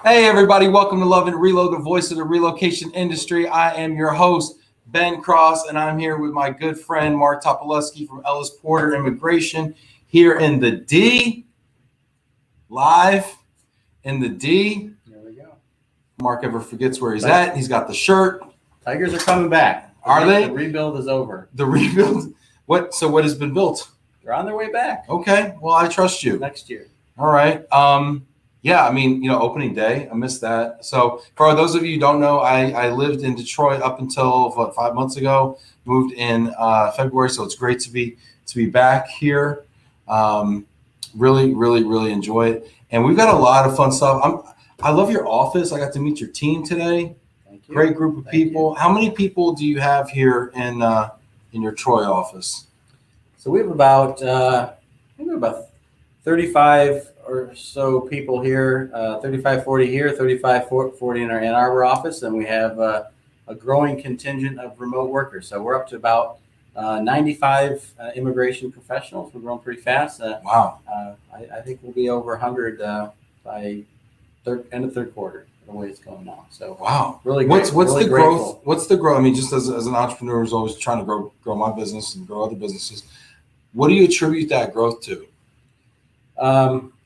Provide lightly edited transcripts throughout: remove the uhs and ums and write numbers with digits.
Hey everybody, welcome to Love and Reload, the voice of the relocation industry. I am your host, Ben Cross, and I'm here with my good friend, Marc Topoleski from Ellis Porter Immigration here in the D, live in the D. There we go. Mark ever forgets where he's at. He's got the shirt. Tigers are coming back. Are they? The rebuild is over. The rebuild? So what has been built? They're on their way back. Okay, well, I trust you. Next year. All right. Yeah, I mean, opening day, I missed that. So for those of you who don't know, I lived in Detroit up until 5 months ago, moved in February. So it's great to be back here. Really enjoy it. And we've got a lot of fun stuff. I love your office. I got to meet your team today. Thank you. Great group of people. How many people do you have here in your Troy office? So we have about 35 or so people here, 35, 40 here, 35, 40 in our Ann Arbor office, and we have a growing contingent of remote workers. So we're up to about 95 immigration professionals. We're growing pretty fast. Wow. I think we'll be over 100 by end of third quarter, the way it's going now. So wow, really what's really the grateful. growth? What's the growth? I mean, just as an entrepreneur who's always trying to grow my business and grow other businesses, what do you attribute that growth to?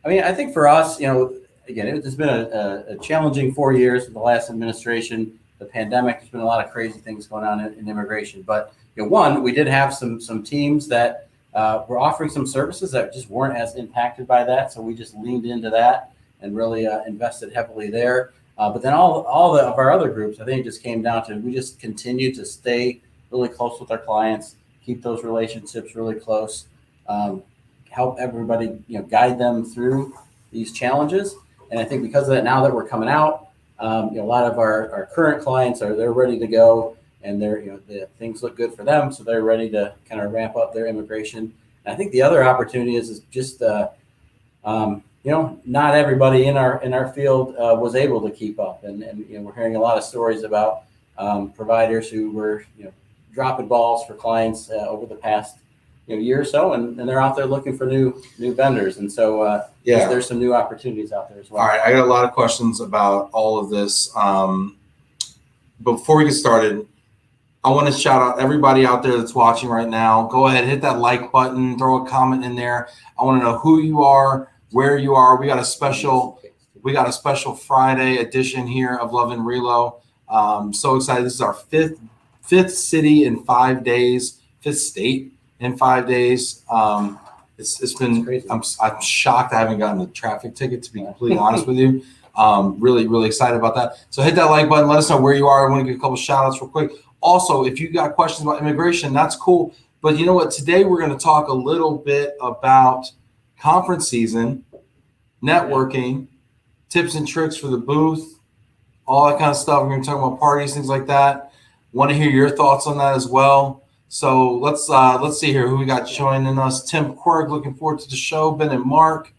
I mean, I think for us, again, it's been a challenging 4 years with the last administration, the pandemic. There's been a lot of crazy things going on in immigration. But one, we did have some teams that were offering some services that just weren't as impacted by that. So we just leaned into that and really invested heavily there. But then all of our other groups, I think it just came down to we just continue to stay really close with our clients, keep those relationships really close. Help everybody, guide them through these challenges. And I think because of that, now that we're coming out, a lot of our current clients they're ready to go, and the things look good for them, so they're ready to kind of ramp up their immigration. And I think the other opportunity is just not everybody in our field was able to keep up, and we're hearing a lot of stories about providers who were dropping balls for clients over the past year or so, and they're out there looking for new vendors, and so there's some new opportunities out there as well. All right, I got a lot of questions about all of this. Before we get started, I want to shout out everybody out there that's watching right now. Go ahead, hit that like button, throw a comment in there. I want to know who you are, where you are. We got a special Friday edition here of Love and Relo. So excited! This is our fifth city in 5 days, fifth state in 5 days. It's been crazy. I'm shocked I haven't gotten a traffic ticket, to be completely honest with you. Really excited about that. So hit that like button. Let us know where you are. I want to give a couple shout outs real quick. Also, if you got questions about immigration, that's cool. But you know what? Today we're going to talk a little bit about conference season, networking, tips and tricks for the booth, all that kind of stuff. We're going to talk about parties, things like that. Want to hear your thoughts on that as well. So let's see here who we got joining us. Tim Quirk, looking forward to the show. Ben and Mark.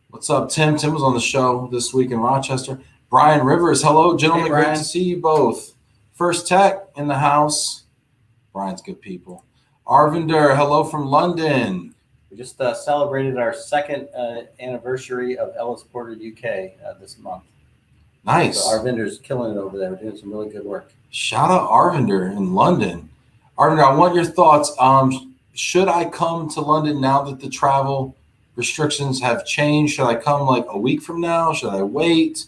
What's up, Tim? Tim was on the show this week in Rochester. Brian Rivers, hello, gentlemen. Hey, great to see you both. First Tech in the house. Brian's good people. Arvinder, hello from London. We just celebrated our second anniversary of Ellis Porter UK this month. Nice. So Arvinder's killing it over there. We're doing some really good work. Shout out Arvinder in London. Arvinder, I want your thoughts. Should I come to London now that the travel restrictions have changed? Should I come like a week from now? Should I wait?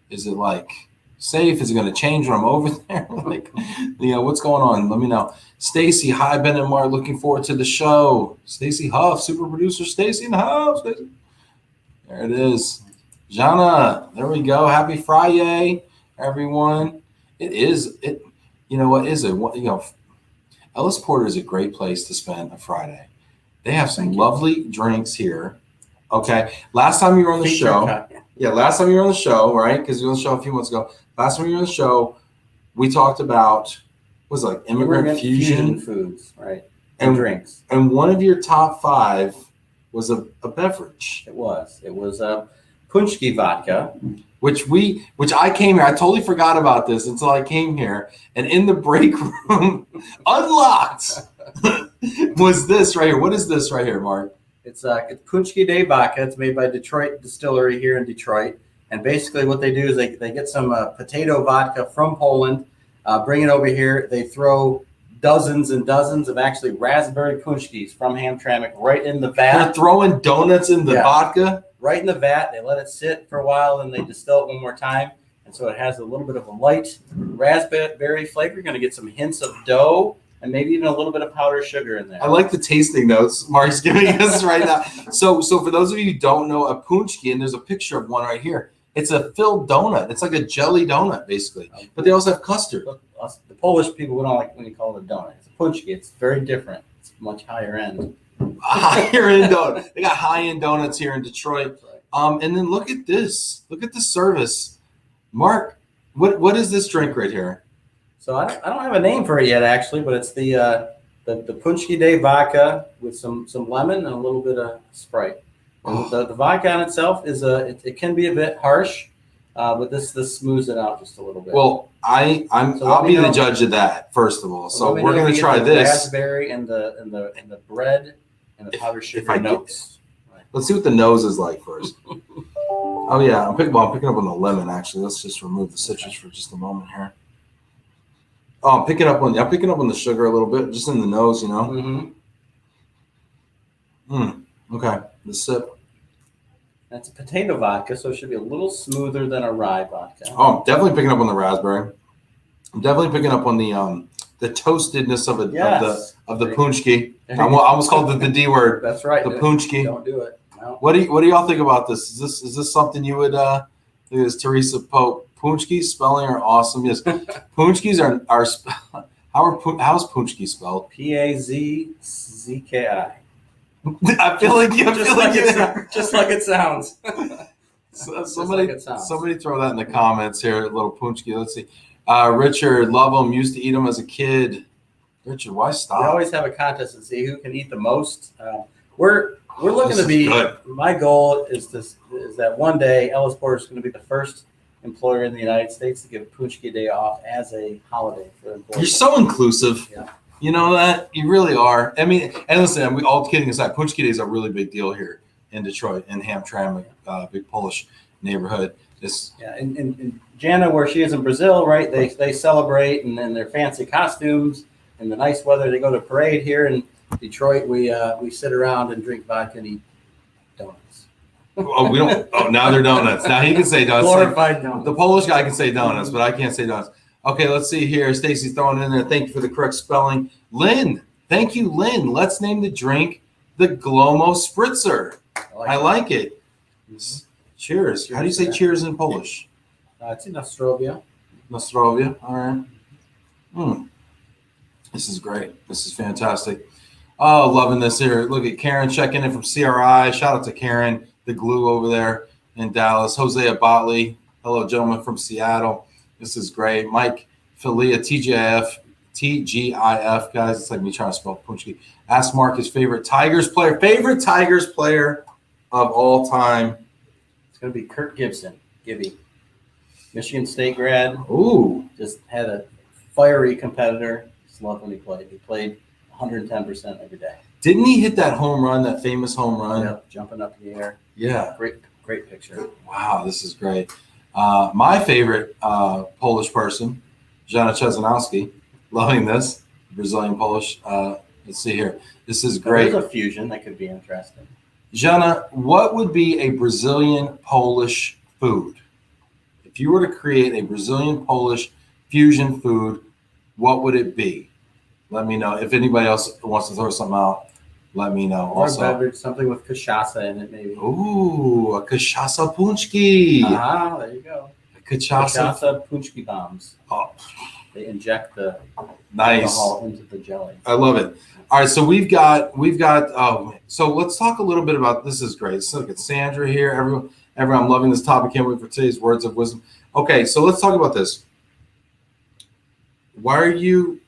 Is it like safe? Is it going to change when I'm over there? What's going on? Let me know. Stacy, hi, Ben and Mark. Looking forward to the show. Stacy Huff, super producer Stacy in the house. There it is. Jana, there we go. Happy Friday, everyone. Ellis Porter is a great place to spend a Friday. They have some lovely drinks here. Okay. Last time you were on the show. Yeah, last time you were on the show, right? Because you were on the show a few months ago. Last time you were on the show, we talked about immigrant fusion foods, right? And drinks. And one of your top 5 was a beverage. It was Kunski Vodka. Which I came here. I totally forgot about this until I came here. And in the break room, unlocked, was this right here. What is this right here, Mark? It's Kunski Day Vodka. It's made by Detroit Distillery here in Detroit. And basically what they do is they get some potato vodka from Poland, bring it over here. They throw dozens and dozens of actually raspberry punchkis from Hamtramck right in the vat. They're throwing donuts in the vodka? Right in the vat. They let it sit for a while, and they distill it one more time. And so it has a little bit of a light raspberry flavor. You're going to get some hints of dough and maybe even a little bit of powdered sugar in there. I like the tasting notes Mark's giving us right now. So for those of you who don't know a punchki, and there's a picture of one right here, it's a filled donut. It's like a jelly donut, basically. But they also have custard. The Polish people, we don't like when you call it a donut. It's a punchki. It's very different. It's much higher end. Higher end donut. They got high end donuts here in Detroit. Right. And then look at this. Look at the service. Mark, what is this drink right here? So I don't have a name for it yet, actually, but it's the Kunski Day Vodka with some lemon and a little bit of Sprite. And the vodka on itself is it can be a bit harsh, but this smooths it out just a little bit. Well, I'll be the judge of that, first of all. So we're gonna try this. Raspberry and the bread and the powdered sugar notes. Right. Let's see what the nose is like first. Oh yeah, I'm picking up on the lemon actually. Let's just remove the citrus for just a moment here. Oh, I'm picking up on the sugar a little bit, just in the nose, you know. Okay, the sip. That's a potato vodka, so it should be a little smoother than a rye vodka. Oh, I'm definitely picking up on the raspberry. I'm definitely picking up on the toastedness of the punchki. I almost called it the D word. That's right. The punchki. Don't do it. No. What do y'all think about this? Is this something you would? Look at this, Teresa Pope. Punchkis spelling are awesome. Yes, punchkis are how's punchki spelled? Pazzki. I feel like you just like it sounds. Somebody throw that in the comments here. A little punchki. Let's see. Richard, love them. Used to eat them as a kid. Richard, why stop? We always have a contest to see who can eat the most. We're looking to be. Good. My goal is that one day Ellis Porter is going to be the first employer in the United States to give Punchki Day off as a holiday for employees. You're so inclusive. Yeah. You know that? You really are. I mean, and listen, we all kidding aside, Punchki Day is a really big deal here in Detroit, in Hamtramck, big Polish neighborhood. In Jana, where she is in Brazil, right? They celebrate, and then their fancy costumes and the nice weather. They go to parade. Here in Detroit, we sit around and drink vodka and eat donuts. Oh, we don't. Oh, now they're donuts. Now he can say donuts. Glorified donuts. The Polish guy can say donuts, but I can't say donuts. Okay, let's see here. Stacy's throwing it in there. Thank you for the correct spelling. Lynn, thank you, Lynn. Let's name the drink the Glomo Spritzer. I like it. Mm-hmm. Cheers. How do you say cheers in Polish? It's in Nostrovia. Nostrovia. All right. This is great. This is fantastic. Oh, loving this here. Look at Karen checking in from CRI. Shout out to Karen, the glue over there in Dallas. Hosea Botley. Hello, gentlemen from Seattle. This is great. Mike Filia, TGIF, guys. It's like me trying to spell Punchki. Ask Mark his favorite Tigers player of all time. It's going to be Kirk Gibby. Michigan State grad. Ooh. Just had a fiery competitor. Just loved when he played. He played 110% every day. Didn't he hit that home run, that famous home run? Yep, jumping up in the air. Yeah. Great picture. Wow, this is great. My favorite Polish person, Jana Chezanowski, loving this, Brazilian Polish. Let's see here. This is great. There's a fusion that could be interesting. Jana, what would be a Brazilian Polish food? If you were to create a Brazilian Polish fusion food, what would it be? Let me know. If anybody else wants to throw something out, let me know. Or also, beverage, something with cachaça in it, maybe. Ooh, a cachaça punchki. Ah, there you go. A cachaça punchki bombs. Oh, they inject the nice alcohol into the jelly. I love it. All right, so we've got. So let's talk a little bit about. This is great. So look at Sandra here. Everyone, I'm loving this topic. Can't wait for today's words of wisdom. Okay, so let's talk about this. Why are you're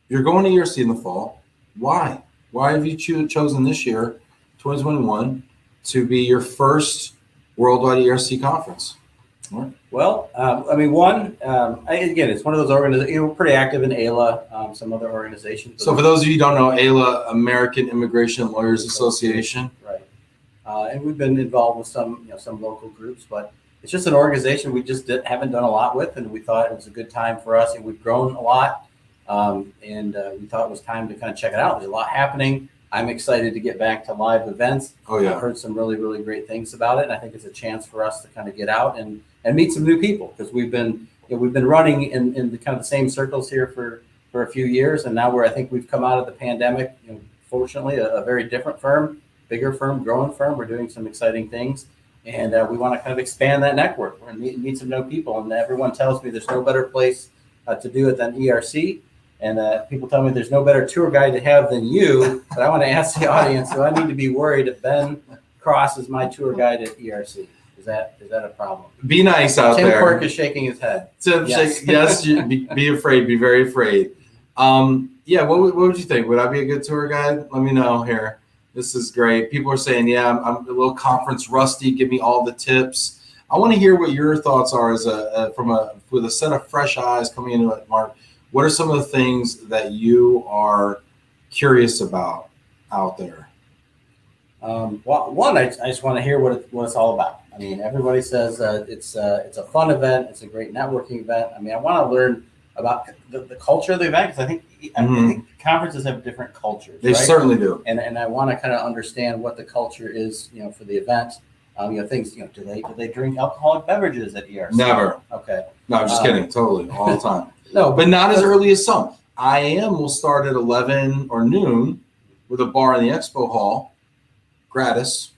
going to ERC in the fall? Why? Why have you chosen this year, 2021, to be your first worldwide ERC conference? Right. Well, again, it's one of those organizations. We're pretty active in AILA, some other organizations. So for those of you who don't know, AILA, American Immigration Lawyers Association. Right. And we've been involved with some local groups, but it's just an organization we just haven't done a lot with, and we thought it was a good time for us. And we've grown a lot, and we thought it was time to kind of check it out. There's a lot happening. I'm excited to get back to live events. Oh yeah, I've heard some really, really great things about it, and I think it's a chance for us to kind of get out and meet some new people, because we've been running in the kind of the same circles here for a few years, and now I think we've come out of the pandemic. Fortunately, a very different firm, bigger firm, growing firm. We're doing some exciting things, and we want to kind of expand that network. We're going to meet some new people, and everyone tells me there's no better place to do it than ERC. And people tell me there's no better tour guide to have than you. But I want to ask the audience, do I need to be worried if Ben Cross is my tour guide at ERC? Is that a problem? Be nice out Tim there. Quirk is shaking his head. Yes, be afraid. Be very afraid. Yeah, what would you think? Would I be a good tour guide? Let me know here. This is great. People are saying, yeah, I'm a little conference rusty. Give me all the tips. I want to hear what your thoughts are as with a set of fresh eyes coming into it, Mark. What are some of the things that you are curious about out there? Well, one, I just want to hear what it's all about. I mean, everybody says it's a fun event. It's a great networking event. I mean, I want to learn about the culture of the event, because I think conferences have different cultures. They certainly do. And I want to kind of understand what the culture is, for the event. Things, do they drink alcoholic beverages at ERC? Never. Okay. No, I'm just kidding. Totally, all the time. No, but not as early as some. IAM will start at 11 or noon with a bar in the expo hall, gratis.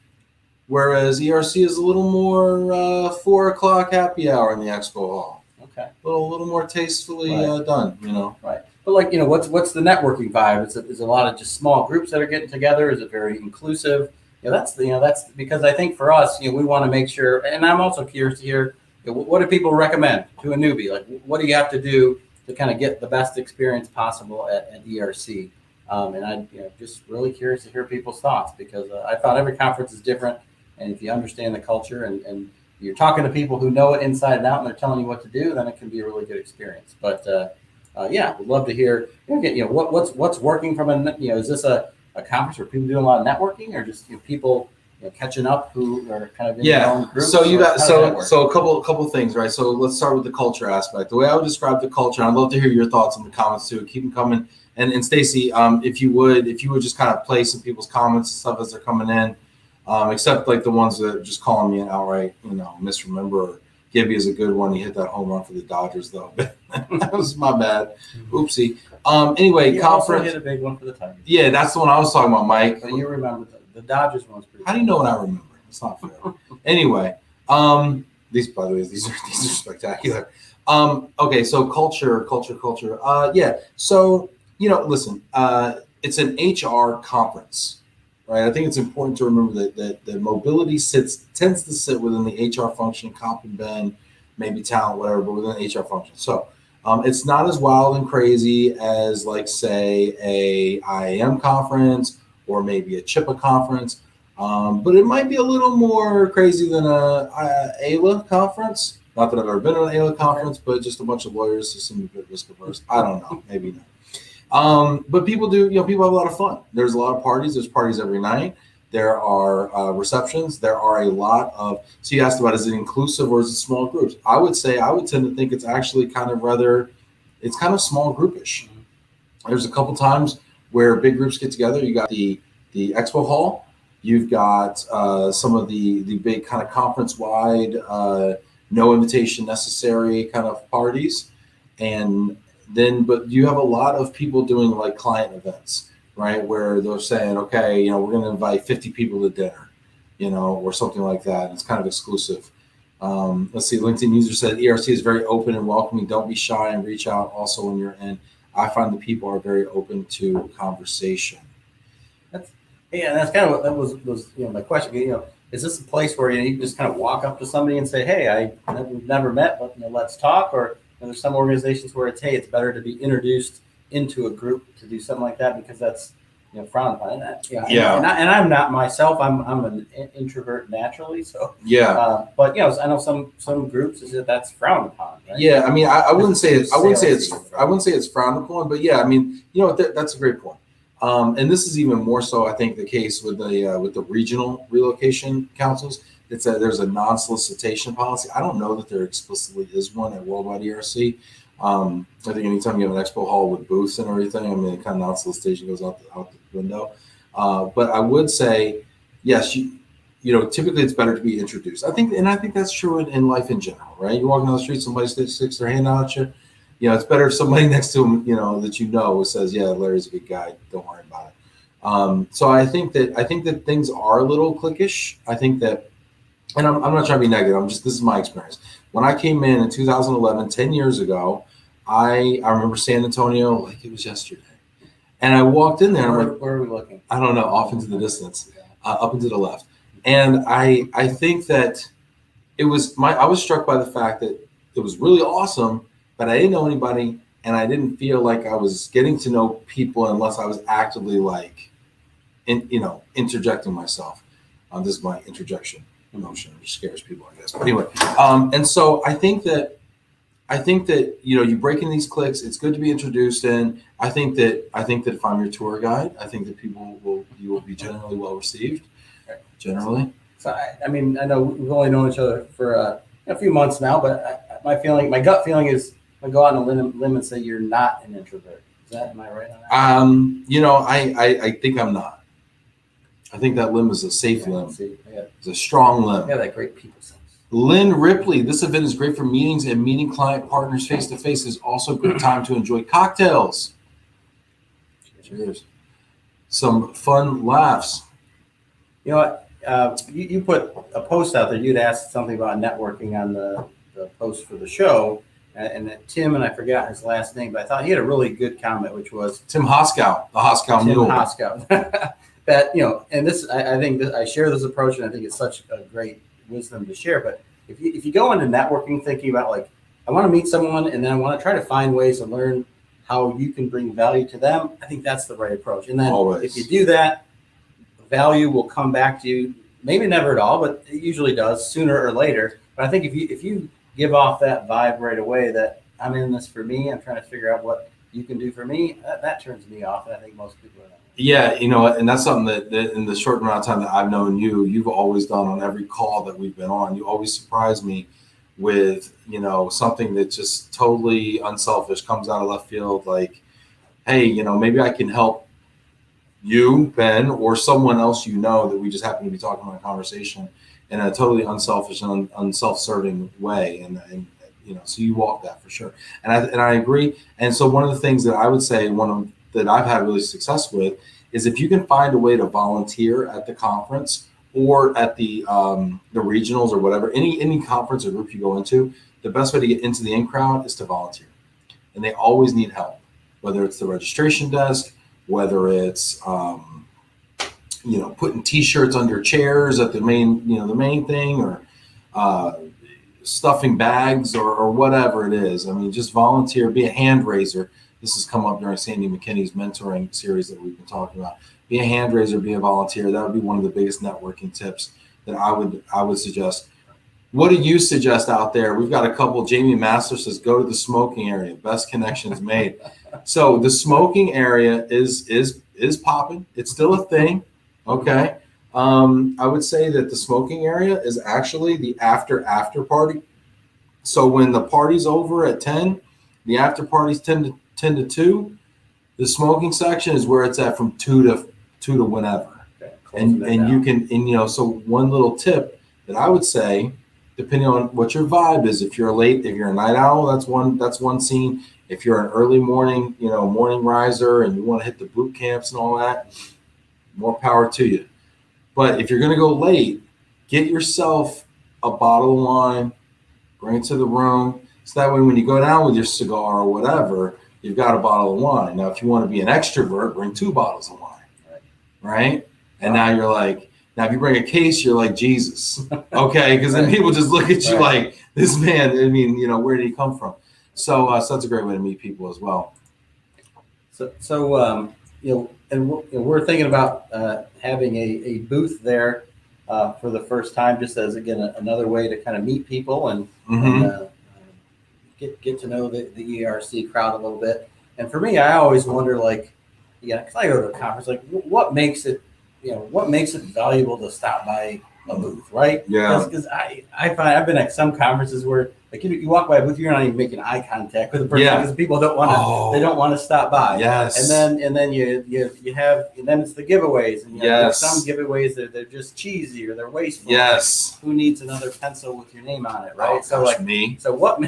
Whereas ERC is a little more 4 o'clock happy hour in the expo hall. Okay. A little more tastefully done, Right. But what's the networking vibe? Is it a lot of just small groups that are getting together? Is it very inclusive? That's because I think for us, we want to make sure, and I'm also curious to hear, what do people recommend to a newbie? Like, what do you have to do to kind of get the best experience possible at ERC? And I'm just really curious to hear people's thoughts, because I thought every conference is different. And if you understand the culture and you're talking to people who know it inside and out, and they're telling you what to do, then it can be a really good experience. But we'd love to hear, what's working from is this a conference where people doing a lot of networking, or just people catching up who are kind of in their own groups? So you got so a couple things, right? So let's start with the culture aspect. The way I would describe the culture, and I'd love to hear your thoughts in the comments too. Keep them coming. And Stacy, if you would just kind of play some people's comments and stuff as they're coming in, except like the ones that are just calling me an outright, misremember. Or Gibby is a good one. He hit that home run for the Dodgers though. That was my bad. Oopsie. Anyway, he conference. Also hit a big one for the Tigers. Yeah, that's the one I was talking about, Mike. But you remember the Dodgers one's pretty. How do you know what I remember? It's not fair. Anyway, these, by the way, these are spectacular. Okay, so culture. Yeah. So listen, it's an HR conference, right? I think it's important to remember that mobility tends to sit within the HR function, comp and ben, maybe talent, whatever, but within the HR function. So it's not as wild and crazy as, like, say, a IAM conference or maybe a CHIPA conference, but it might be a little more crazy than a ALA conference. Not that I've ever been to an ALA conference, but just a bunch of lawyers who seem a bit risk averse. I don't know, maybe not. But people do, people have a lot of fun. There's a lot of parties. There's parties every night. There are receptions. There are a lot of, so you asked about, is it inclusive or is it small groups? I would tend to think it's actually it's kind of small groupish. There's a couple times where big groups get together. You got the expo hall. You've got some of the big kind of conference-wide, no invitation necessary kind of parties. But you have a lot of people doing like client events, right? Where they're saying, okay, we're going to invite 50 people to dinner, or something like that. It's kind of exclusive. Let's see. LinkedIn user said ERC is very open and welcoming. Don't be shy and reach out also when you're in. I find the people are very open to conversation. That's kind of what that was my question. Is this a place where you just kind of walk up to somebody and say, hey, we've never met, but let's talk? Or there's some organizations where it's better to be introduced into a group to do something like that, because that's frowned upon. And I'm not myself. I'm an introvert naturally. So but I know some groups that's frowned upon. Right? Yeah, I mean, I wouldn't say it's frowned upon, but yeah, I mean, that's a great point. And this is even more so, I think, the case with the regional relocation councils. there's a non-solicitation policy. I don't know that there explicitly is one at Worldwide ERC. I think anytime you have an expo hall with booths and everything, I mean, kind of non-solicitation goes out the window. But I would say, yes, typically it's better to be introduced. I think that's true in life in general, right? You walk down the street, somebody sticks their hand out at you. It's better if somebody next to them, that says, yeah, Larry's a good guy. Don't worry about it. So I think that things are a little cliquish. I think that, and I'm not trying to be negative. this is my experience. When I came in 2011, 10 years ago, I remember San Antonio like it was yesterday. And I walked in there. Where are we looking? I don't know, off into the distance, up into the left. And I think that I was struck by the fact that it was really awesome, but I didn't know anybody, and I didn't feel like I was getting to know people unless I was actively interjecting myself. This is my interjection emotion, which scares people, I guess. But anyway, and so I think that you break in these cliques. It's good to be introduced in. I think that if I'm your tour guide, I think that you will be generally well received. Generally. So I mean, I know we've only known each other for a few months now, but my gut feeling is I go out on a limb and say you're not an introvert. Am I right on that? I think I'm not. I think that limb is a safe limb. It's a strong limb. Yeah, that great people sense. Lynn Ripley, this event is great for meetings and meeting client partners face to face. Is also a good time to enjoy cocktails. Cheers. Some fun laughs. You know what? You put a post out there. You'd asked something about networking on the post for the show, and that Tim, and I forgot his last name, but I thought he had a really good comment, which was Tim Hoskow, the Hoskow Mule. Tim Hoskow. That and this, I think I share this approach, and I think it's such a great wisdom to share. But if you go into networking thinking about I want to meet someone, and then I want to try to find ways to learn how you can bring value to them, I think that's the right approach. And then if you do that, value will come back to you. Maybe never at all, but it usually does sooner or later. But I think if you give off that vibe right away that I'm in this for me, I'm trying to figure out what you can do for me, that turns me off. And I think most people are not. Yeah, and that's something that in the short amount of time that I've known you've always done on every call that we've been on. You always surprise me with, something that just totally unselfish, comes out of left field, like, hey, maybe I can help you, Ben, or someone else that we just happen to be talking about a conversation in a totally unselfish and unself-serving way. And so you walk that for sure. And I agree. And so one of the things that I would say, that I've had really success with, is if you can find a way to volunteer at the conference or at the regionals or whatever, any conference or group you go into, the best way to get into the in crowd is to volunteer. And they always need help, whether it's the registration desk, whether it's putting T-shirts under chairs at the main thing, or stuffing bags or whatever it is. I mean, just volunteer, be a hand raiser. This has come up during Sandy McKinney's mentoring series that we've been talking about. Be a hand raiser, be a volunteer. That would be one of the biggest networking tips that I would suggest. What do you suggest out there? We've got a couple. Jamie Master says, go to the smoking area. Best connections made. So the smoking area is popping. It's still a thing. Okay. I would say that the smoking area is actually the after party. So when the party's over at 10, the after party's 10 to 2. The smoking section is where it's at from 2 to whenever. Okay, and you can, so one little tip that I would say, depending on what your vibe is, if you're a night owl, that's one scene. If you're an early morning, morning riser and you want to hit the boot camps and all that, more power to you. But if you're going to go late, get yourself a bottle of wine, bring it to the room. So that way when you go down with your cigar or whatever, you've got a bottle of wine. Now, if you want to be an extrovert, bring 2 bottles of wine, right? And now you're like, if you bring a case, you're like Jesus, okay? Because then people just look at you like, this man, I mean, where did he come from? So that's a great way to meet people as well. And we're thinking about having a booth there for the first time, just as, again, another way to kind of meet people and get to know the ERC crowd a little bit. And for me, I always wonder, because I go to a conference, what makes it valuable to stop by a booth, right? Yeah. Because I find I've been at some conferences where like you walk by a booth, you're not even making eye contact with the person because people don't want to. They don't want to stop by. Yes. And then you have and then it's the giveaways and yes. some giveaways they're just cheesy or they're wasteful. Yes. Like, who needs another pencil with your name on it, right? Oh, so gosh, like me. So what?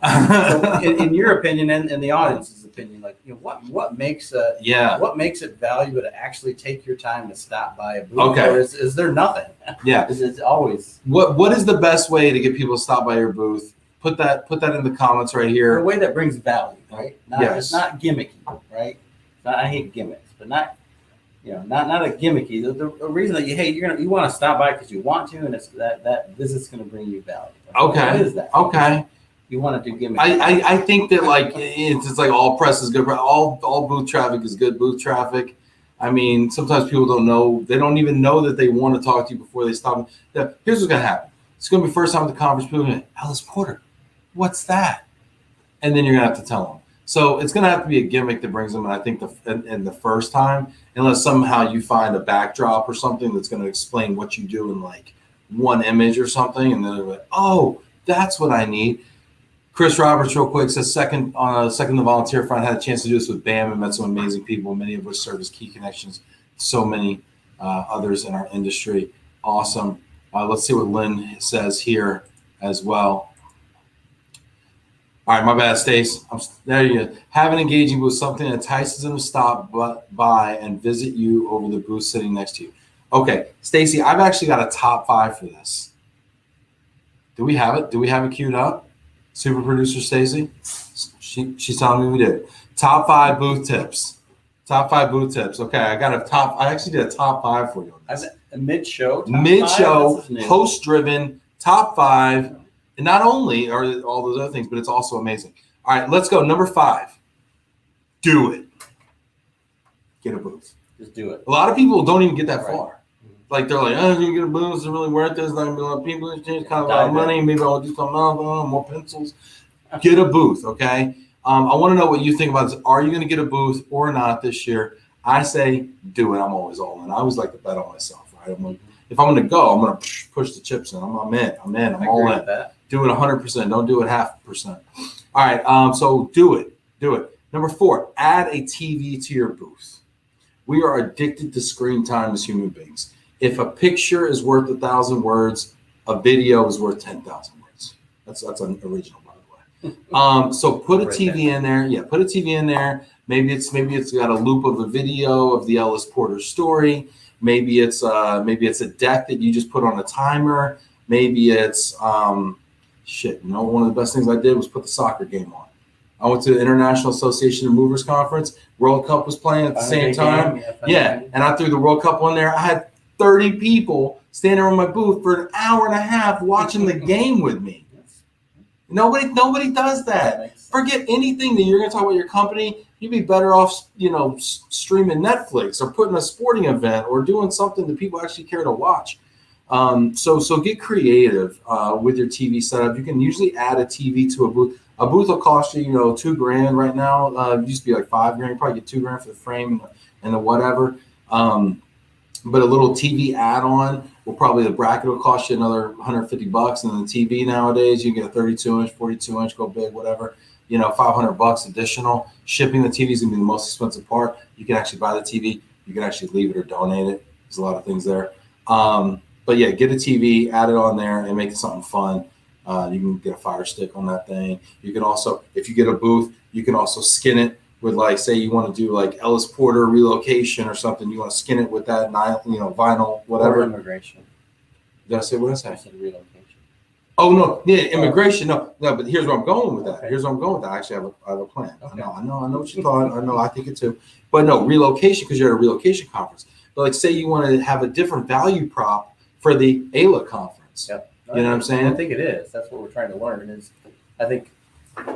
So in your opinion and the audience's opinion, like what makes it valuable to actually take your time to stop by a booth? Okay. Or is there nothing? Yeah. It's always what is the best way to get people to stop by your booth? Put that in the comments right here. A way that brings value, right? Yes. It's not gimmicky, right? I hate gimmicks, but not a gimmicky. The reason that you want to stop by because you want to, and it's that visit's going to bring you value. Right? Okay. What is that? Okay. You want to do gimmicks. I think that like it's like all press is good. All booth traffic is good booth traffic. I mean, sometimes people don't know. They don't even know that they want to talk to you before they stop. Here's what's going to happen. It's going to be first time at the conference. People are going to Ellis Porter. What's that? And then you're going to have to tell them. So it's going to have to be a gimmick that brings them. And I think in the first time, unless somehow you find a backdrop or something that's going to explain what you do in like one image or something. And then they're like, oh, that's what I need. Chris Roberts, real quick, says second the volunteer front. Had a chance to do this with BAM and met some amazing people, many of which serve as key connections. So many others in our industry. Awesome. Let's see what Lynn says here as well. All right, my bad, Stace. There you go. Having engaging with something that entices them to stop by and visit you over the booth sitting next to you. Okay, Stacy, I've actually got a top 5 for this. Do we have it? Do we have it queued up? Super producer Stacy? She's telling me we did. Top 5 booth tips. Top 5 booth tips. Okay, I actually did a top 5 for you. A mid-show? Mid-show, host-driven, top 5. And not only are all those other things, but it's also amazing. All right, let's go. Number 5. Do it. Get a booth. Just do it. A lot of people don't even get that far. Like they're like, oh, you get a booth, it's really worth it. It's not gonna be a lot of people. It's kind of a lot of money. Maybe I'll do something else, more pencils. Get a booth, okay? I want to know what you think about this. Are you going to get a booth or not this year? I say do it. I'm always all in. I always like to bet on myself, right? If I'm going to go, I'm going to push the chips in. I'm in. I'm all in. Do it 100%. Don't do it 0.5%. All right. So do it. Number 4, add a TV to your booth. We are addicted to screen time as human beings. If a picture is worth 1,000 words, a video is worth 10,000 words. That's an original, by the way. So put a TV in there. Yeah, put a TV in there. Maybe it's got a loop of a video of the Ellis Porter story. Maybe it's a deck that you just put on a timer. Maybe it's one of the best things I did was put the soccer game on. I went to the International Association of Movers Conference. World Cup was playing at the same time. Yeah, and I threw the World Cup on there. I had 30 people standing on my booth for an hour and a half watching the game with me. Nobody does that. Forget anything that you're going to talk about your company. You'd be better off, streaming Netflix or putting a sporting event or doing something that people actually care to watch. So get creative with your TV setup. You can usually add a TV to a booth. A booth will cost you, $2,000 right now. It used to be like $5,000. You probably get $2,000 for the frame and the whatever. But a little TV add-on the bracket will cost you another $150, and then the TV nowadays you can get a 32-inch, 42-inch, go big, whatever. $500 additional. Shipping the TV is gonna be the most expensive part. You can actually buy the TV. You can actually leave it or donate it. There's a lot of things there. But yeah, get a TV, add it on there, and make it something fun. You can get a Fire Stick on that thing. You can also, if you get a booth, you can also skin it with, like, say you want to do like Ellis Porter relocation or something. You want to skin it with that, vinyl, whatever. Or immigration. Did I say what I said? I said relocation. Oh no, yeah, immigration. No. But here's where I'm going with that. I actually have a plan. Okay. I know what you thought. I think it too. But no, relocation, because you're at a relocation conference. But like, say you want to have a different value prop for the ALA conference. Yep. You know what I'm saying? I think it is. That's what we're trying to learn. Is I think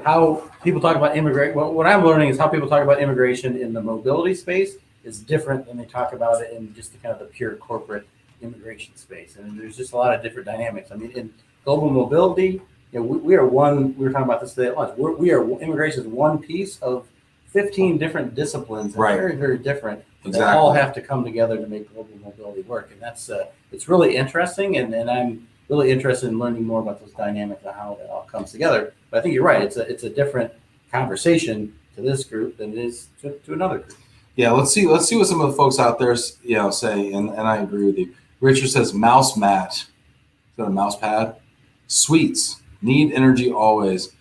how people talk about immigration. Well, what I'm learning is how people talk about immigration in the mobility space is different than they talk about it in just the kind of the pure corporate immigration space. And there's just a lot of different dynamics. I mean, in global mobility, we are one. We were talking about this today at lunch. Immigration is one piece of 15 different disciplines, that are Right. very, very different. They Exactly. all have to come together to make global mobility work, and that's it's really interesting. And I'm really interested in learning more about those dynamics and how it all comes together. But I think you're right; it's a different conversation to this group than it is to another group. Yeah, let's see what some of the folks out there, say, and I agree with you. Richard says mouse mat. Is that a mouse pad? Sweets. Need energy always.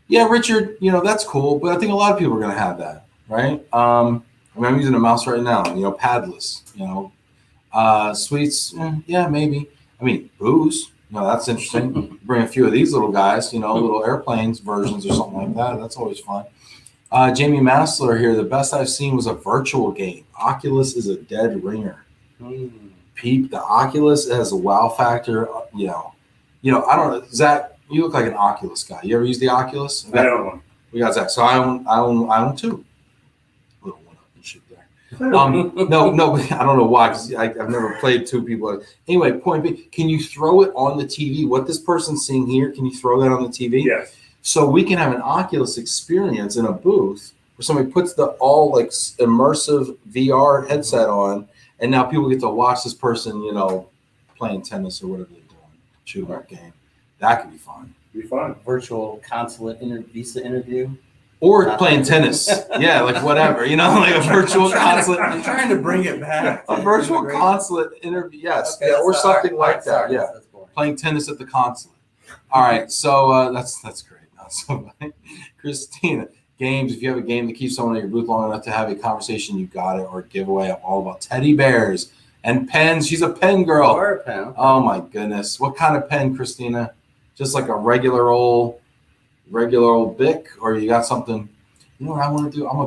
Yeah, Richard, that's cool, but I think a lot of people are going to have that, right? I'm using a mouse right now, padless, sweets, yeah, maybe. I mean, booze, that's interesting. Bring a few of these little guys, little airplanes versions or something like that. That's always fun. Jamie Massler here. The best I've seen was a virtual game. Oculus is a dead ringer. Peep, the Oculus has a wow factor. I don't know, Zach. You look like an Oculus guy. You ever use the Oculus? I own one. We got Zach. So I own two. Little one up and shit there. No, I don't know why, because I've never played two people. Anyway, point being, can you throw it on the TV? What this person's seeing here, can you throw that on the TV? Yes. So we can have an Oculus experience in a booth where somebody puts the all like immersive VR headset on, and now people get to watch this person, playing tennis or whatever they're doing, shooting a game. That could be fun. Be fun. Virtual consulate visa interview. Or playing tennis. Yeah, like whatever, like a virtual consulate. I'm trying to bring it back. A virtual consulate interview, yes. Okay, yeah, or something like that. Sorry, Yeah. that's boring. Playing tennis at the consulate. All right, so that's great. So, Christina, games. If you have a game that keeps someone at your booth long enough to have a conversation, you got it. Or a giveaway. I'm all about teddy bears and pens. She's a pen girl. Or a pen. Oh my goodness. What kind of pen, Christina? Just like a regular old Bic, or you got something? You know what I want to do? I'm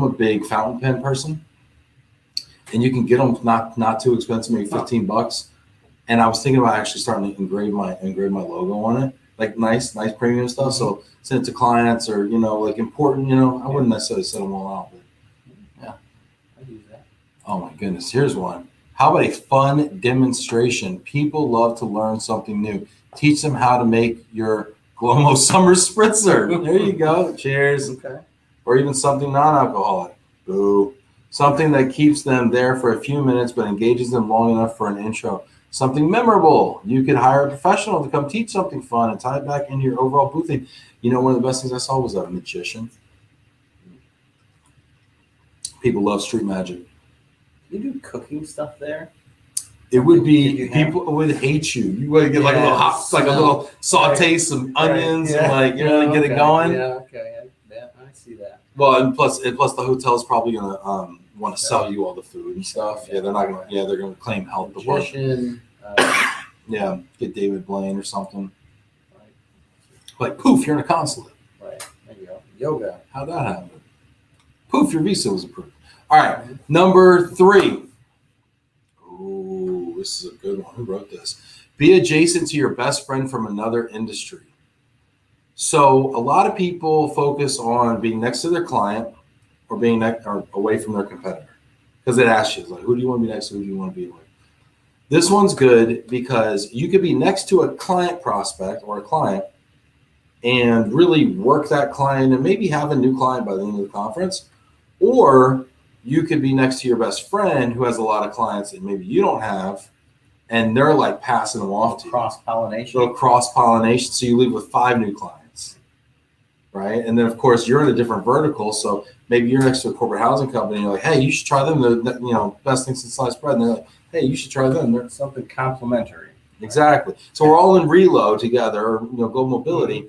a big fountain pen person, and you can get them not too expensive, maybe $15. And I was thinking about actually starting to engrave my logo on it, like nice premium stuff. So send it to clients or like important. I wouldn't necessarily send them all out, but yeah, I'd use that. Oh my goodness, here's one. How about a fun demonstration? People love to learn something new. Teach them how to make your Glomo Summer Spritzer. There you go. Cheers. Okay. Or even something non-alcoholic. Boo. Something that keeps them there for a few minutes but engages them long enough for an intro. Something memorable. You could hire a professional to come teach something fun and tie it back into your overall boothing. One of the best things I saw was a magician. People love street magic. You do cooking stuff there? It would Did be you have- people would hate you. You would get like a little hot, like a little saute some onions and get it going. Yeah, okay. I see that. Well, and plus the hotel's probably gonna want to sell you all the food and stuff. Yeah, they're not gonna. Yeah, they're gonna claim health department. Magician. Yeah, get David Blaine or something. Right. Like poof, you're in a consulate. Right. There you go. Yoga. How'd that happen? Poof, your visa was approved. All right, number 3. Ooh, this is a good one. Who wrote this? Be adjacent to your best friend from another industry. So a lot of people focus on being next to their client or being or away from their competitor, because it asks you, like, who do you want to be next to? Who do you want to be away? This one's good because you could be next to a client prospect or a client and really work that client and maybe have a new client by the end of the conference, or you could be next to your best friend who has a lot of clients that maybe you don't have, and they're like passing them off to you. Cross-pollination. Little cross-pollination. So you leave with 5 new clients, right? And then, of course, you're in a different vertical. So maybe you're next to a corporate housing company. And you're like, hey, you should try them. They're, best thing since sliced bread. And they're like, hey, you should try them. They're Something complementary. exactly. So we're all in Relo together, or Global Mobility,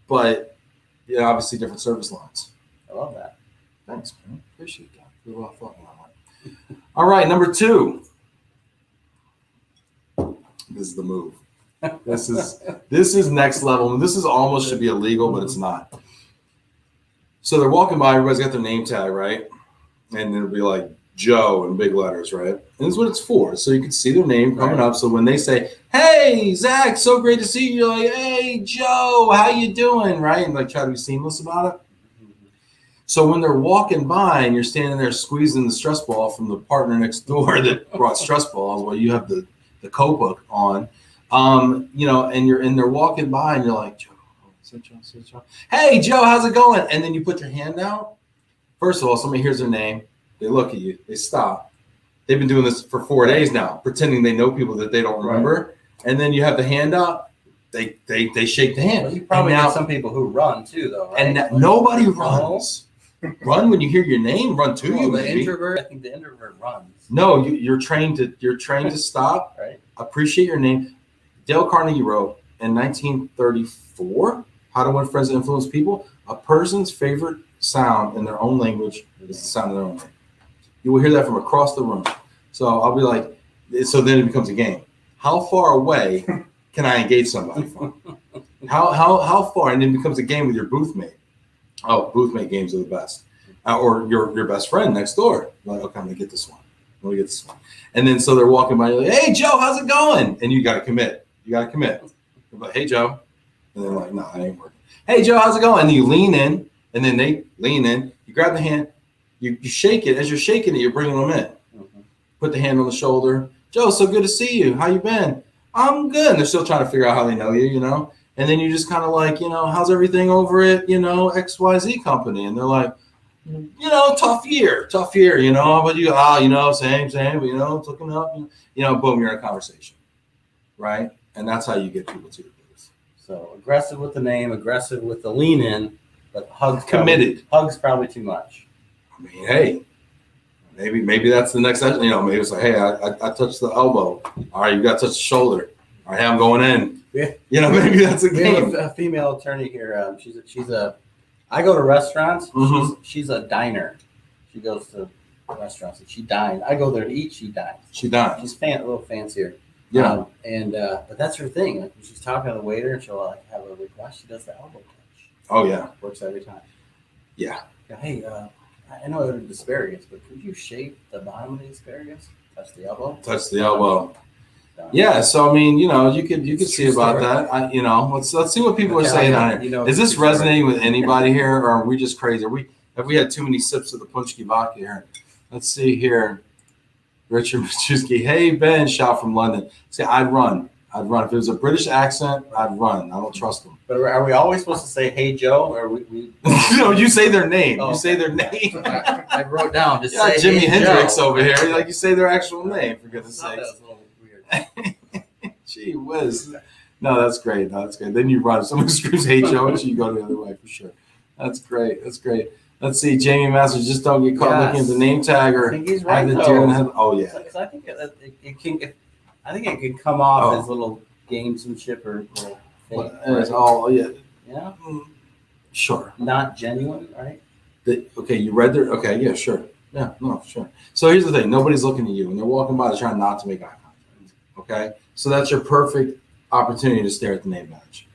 but obviously different service lines. I love that. Thanks, man. Appreciate that. You're well thought about. All right, number 2. This is the move. This is next level. This is almost should be illegal, but it's not. So they're walking by. Everybody's got their name tag, right? And it'll be like Joe in big letters, right? And this is what it's for. So you can see their name coming up. So when they say, "Hey, Zach, so great to see you," you're like, "Hey, Joe, how you doing?" Right? And like try to be seamless about it. So when they're walking by and you're standing there squeezing the stress ball from the partner next door that brought stress balls while you have the Copa on, and they're walking by and you're like, Joe, Hey, Joe, how's it going? And then you put your hand out. First of all, somebody hears their name. They look at you. They stop. They've been doing this for 4 days now, pretending they know people that they don't remember. Right. And then you have the hand up. They shake the hand. Well, you probably have some people who run too, though. Right? And nobody runs. Run when you hear your name. Run to you. The introvert. I think the introvert runs. No, you're trained to stop. Right. Appreciate your name. Dale Carnegie wrote in 1934, "How to Win Friends and Influence People." A person's favorite sound in their own language is the sound of their own language. You will hear that from across the room. So I'll be like, so then it becomes a game. How far away can I engage somebody from? How far? And then it becomes a game with your booth mate. Oh, booth mate games are the best. Or your best friend next door. Like, okay, I'm gonna get this one. And then so they're walking by, you're like, hey Joe, how's it going? And you gotta commit. You're like, hey Joe. And they're like, no, it ain't working. Hey Joe, how's it going? And you lean in, and then they lean in, you grab the hand, you shake it. As you're shaking it, you're bringing them in. Mm-hmm. Put the hand on the shoulder. Joe, so good to see you. How you been? I'm good. And they're still trying to figure out how they know you, And then you just kind of like, how's everything over at, XYZ company? And they're like, tough year, but same, but it's looking up, boom, you're in a conversation, right? And that's how you get people to your booth. So aggressive with the name, aggressive with the lean in, but hugs committed. Hugs probably too much. I mean, hey, maybe that's the next, maybe it's like, hey, I touched the elbow. All right, you got to touch the shoulder. All right, I'm going in. Yeah. Maybe that's a game. We have a female attorney here. I go to restaurants. Mm-hmm. She's a diner. She goes to restaurants and she dines. I go there to eat. She dines. She's a little fancier. Yeah. But that's her thing. Like when she's talking to the waiter and she'll have a request. She does the elbow touch. Oh yeah. Works every time. Yeah. Hey, I know I ordered asparagus, but could you shape the bottom of the asparagus? Touch the elbow. Yeah, so I mean, you could see about that. Let's see what people are saying on here. Is this resonating with anybody here, or are we just crazy? Have we had too many sips of the Kunski Vodka here? Let's see here. Richard Machuski, hey Ben, shout from London. See, I'd run. If it was a British accent, I'd run. I don't trust them. But are we always supposed to say hey Joe, or we? No, you say their name. Oh, you say their name. I wrote down just say Jimi hey Hendrix Joe. over here. Like you say their actual name, for goodness sakes. Gee whiz. No, that's great. Then you run. If someone screams hey Joe, you go the other way for sure. That's great. Let's see. Jamie Masters, just don't get caught looking at the name tag or I think he's right, oh yeah. Because I think it can come off as little gamesmanship or fake. Oh yeah. Yeah. Sure. Not genuine, right? Okay, you read their. Okay, yeah, sure. Yeah, no, sure. So here's the thing: nobody's looking at you, and they're walking by. They're trying not to make eye contact. Okay, so that's your perfect opportunity to stare at the name badge.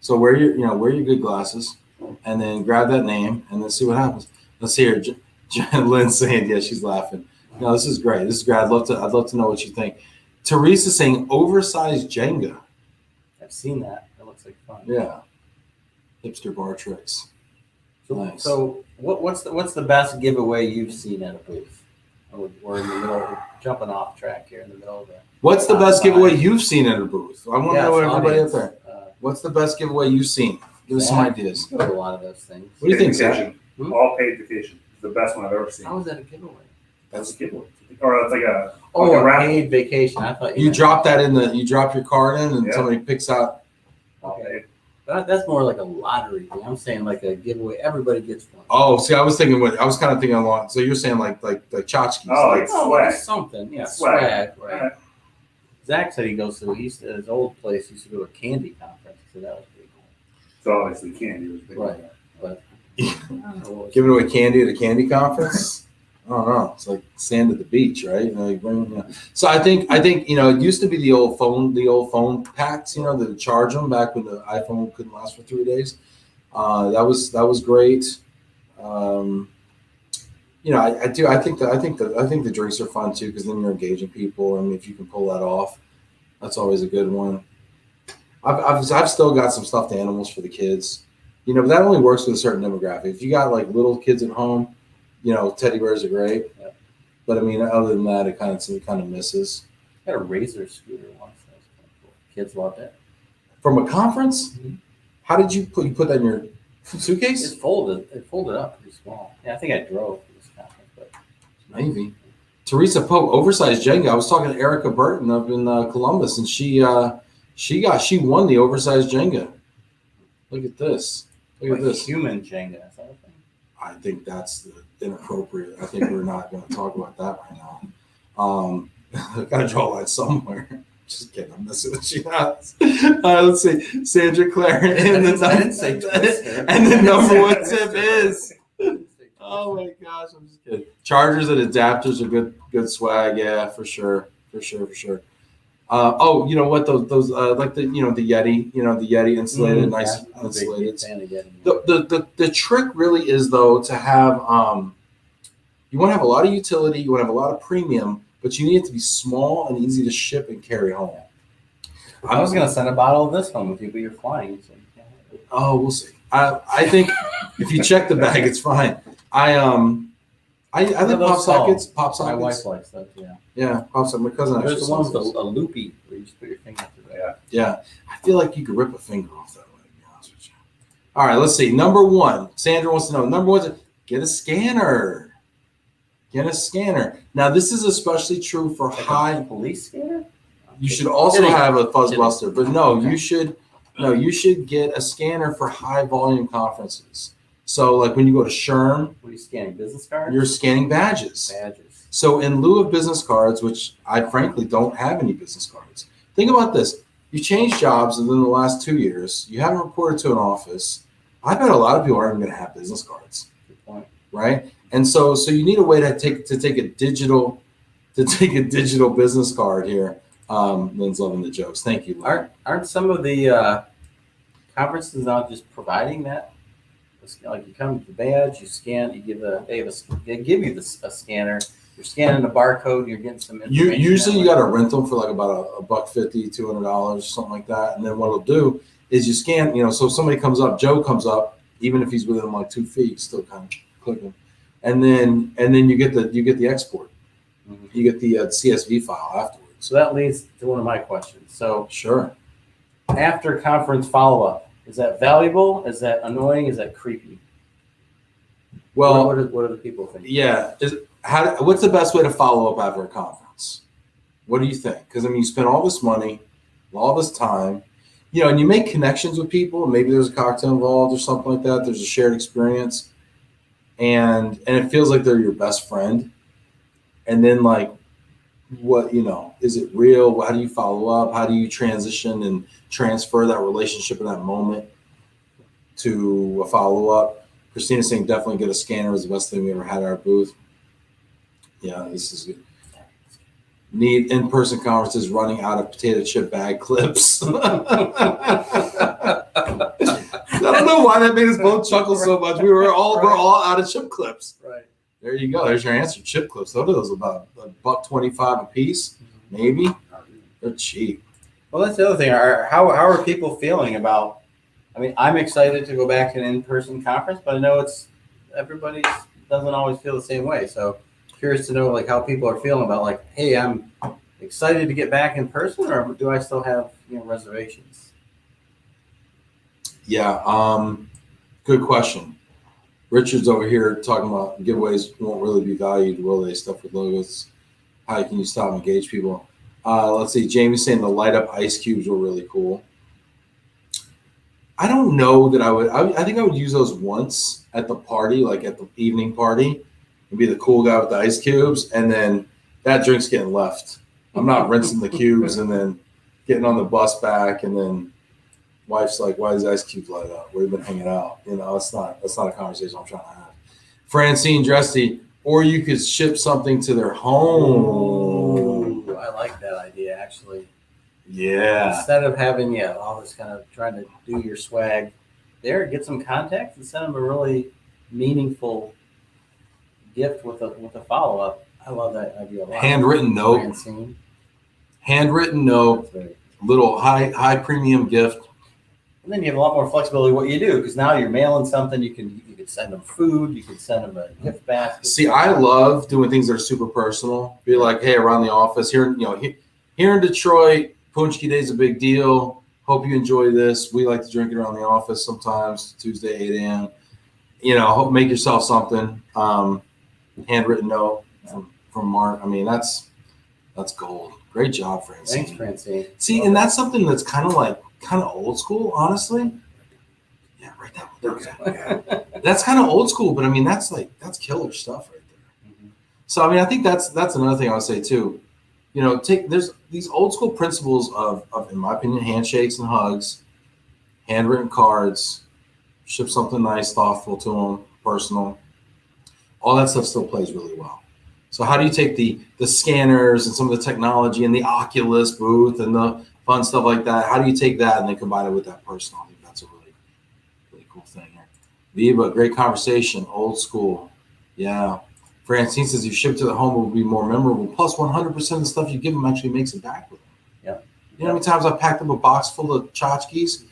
So wear your good glasses, and then grab that name, and then see what happens. Let's see here. Lynn's saying, yeah, she's laughing. No, this is great. I'd love to know what you think. Teresa's saying oversized Jenga. I've seen that. That looks like fun. Yeah. Hipster bar tricks. Nice. So what's the best giveaway you've seen at a booth? We're in the middle, jumping off track here in the middle of it. What's the best giveaway you've seen at a booth? I want to know everybody out there. What's the best giveaway you've seen? Give us some ideas. A lot of those things. What do you think, Zach? All paid vacation. It's the best one I've ever seen. How is that a giveaway? That's a giveaway. Or that's like a paid vacation. I thought you drop that you drop your card in and somebody picks out. Okay. That's more like a lottery thing. I'm saying like a giveaway. Everybody gets one. Oh, see, I was kind of thinking along. So you're saying like tchotchkes. Oh, like swag. Something. Yeah, swag. Right. Zach said he goes to his old place. He used to go to a candy conference, so that was pretty cool. So obviously candy was big. Right, but giving away candy at a candy conference. I don't know. It's like sand at the beach, right? So I think it used to be the old phone packs, that charge them back when the iPhone couldn't last for 3 days. That was great. I think the drinks are fun too, because then you're engaging people. I mean, if you can pull that off, that's always a good one. I've still got some stuffed animals for the kids, but that only works with a certain demographic. If you got like little kids at home, teddy bears are great. Yep. But I mean, other than that, it kind of misses. I got a Razor scooter once. That was kind of cool. Kids loved it. From a conference? Mm-hmm. How did you put that in your suitcase? It's folded. It folded up pretty small. Yeah, I think I drove to this conference, but Maybe. Teresa Pope, oversized Jenga. I was talking to Erica Burton up in Columbus, and she won the oversized Jenga. Look at this. Look at this. Human Jenga. Is that a thing? I think that's inappropriate. I think we're not going to talk about that right now. I got to draw a line somewhere. Just kidding. I'm messing with you. Let's see. Sandra Claire. And the number one tip is. Oh my gosh, I'm just kidding. Chargers and adapters are good swag. Yeah, for sure. Oh, you know what? Those like the the Yeti, the Yeti insulated, nice insulated. The trick really is though to have you want to have a lot of utility, you want to have a lot of premium, but you need it to be small and easy to ship and carry home. I was gonna send a bottle of this home with you, but you're flying. So you can't have it. Oh, we'll see. I think if you check the bag, it's fine. I think pop sockets. My wife likes that. Yeah. Yeah, pop sockets. My cousin actually. There's the one with a loopy where you just put your finger through that. Yeah. I feel like you could rip a finger off that way. To be honest with you. All right, let's see. Number one. Sandra wants to know. Number one, get a scanner. Get a scanner. Now, this is especially true for A police scanner. You should also have a fuzz buster, but no, you should get a scanner for high volume conferences. So like when you go to SHRM, what are you scanning? Business cards? you're scanning badges. So in lieu of business cards, which I frankly don't have any business cards. Think about this. You changed jobs within the last 2 years. You haven't reported to an office. I bet a lot of people aren't going to have business cards. Good point. Right? And so you need a way to take a digital business card here. Lynn's loving the jokes. Thank you, Lynn. Aren't some of the conferences now just providing that? Like you come with the badge, you scan, they give you a scanner. You're scanning the barcode, you're getting some information. Usually you got to rent them for like about $150, $200, something like that. And then what it'll do is you scan, so if somebody comes up, Joe comes up, even if he's within like 2 feet, still kind of clicking. And then you get the export. Mm-hmm. You get the CSV file afterwards. So that leads to one of my questions. So sure. After conference follow-up, is that valuable? Is that annoying? Is that creepy? Well, what are the people thinking? Yeah. What's the best way to follow up after a conference? What do you think? Because you spend all this money, all this time, and you make connections with people. Maybe there's a cocktail involved or something like that. There's a shared experience, and it feels like they're your best friend. And then like, what is it real? How do you follow up? How do you transition and transfer that relationship in that moment to a follow up? Christina's saying definitely get a scanner. It was the best thing we ever had at our booth. Yeah, this is good. Need in-person conferences running out of potato chip bag clips. I don't know why that made us both chuckle so much. We're all out of chip clips. Right. There you go. There's your answer. Chip clips. What are those about? $1.25 a piece, maybe. They're cheap. Well, that's the other thing. How are people feeling about? I'm excited to go back to an in-person conference, but I know everybody doesn't always feel the same way. So curious to know like how people are feeling about like, hey, I'm excited to get back in person, or do I still have reservations? Yeah. Good question. Richard's over here talking about giveaways won't really be valued, will they? Stuff with logos. How can you stop and engage people? Let's see. Jamie's saying the light up ice cubes were really cool. I don't know that I would. I think I would use those once at the party, like at the evening party, and be the cool guy with the ice cubes. And then that drink's getting left. I'm not rinsing the cubes and then getting on the bus back, and then wife's like, why is ice cubes light up? We've been hanging out. That's not a conversation I'm trying to have. Francine Dresty, or you could ship something to their home. Ooh, I like that idea, actually. Yeah. Instead of having, all this kind of trying to do your swag there, get some contacts and send them a really meaningful gift with a follow-up. I love that idea a lot. Handwritten note. Little high premium gift. And then you have a lot more flexibility what you do, because now you're mailing something. You can send them food. You can send them a gift basket. See, I love doing things that are super personal. Be like, hey, around the office here in Detroit, Kunski Day is a big deal. Hope you enjoy this. We like to drink it around the office sometimes, Tuesday, 8 a.m. Hope make yourself something. Handwritten note from Mark. I mean, that's gold. Great job, Francine. Thanks, Francine. See, and that's something that's kind of old school, honestly. Yeah, write that one down. That's kind of old school, but I mean, that's killer stuff right there. Mhm. So, I mean, I think that's another thing I would say too. There's these old school principles of, in my opinion, handshakes and hugs, handwritten cards, ship something nice, thoughtful to them, personal. All that stuff still plays really well. So how do you take the scanners and some of the technology and the Oculus booth and the fun stuff like that? How do you take that and then combine it with that personal? I think that's a really, really cool thing here. Viva, great conversation, old school. Yeah. Francine says you ship to the home will be more memorable. Plus 100% of the stuff you give them actually makes it back with them. Yeah. You know how many times I packed up a box full of tchotchkes?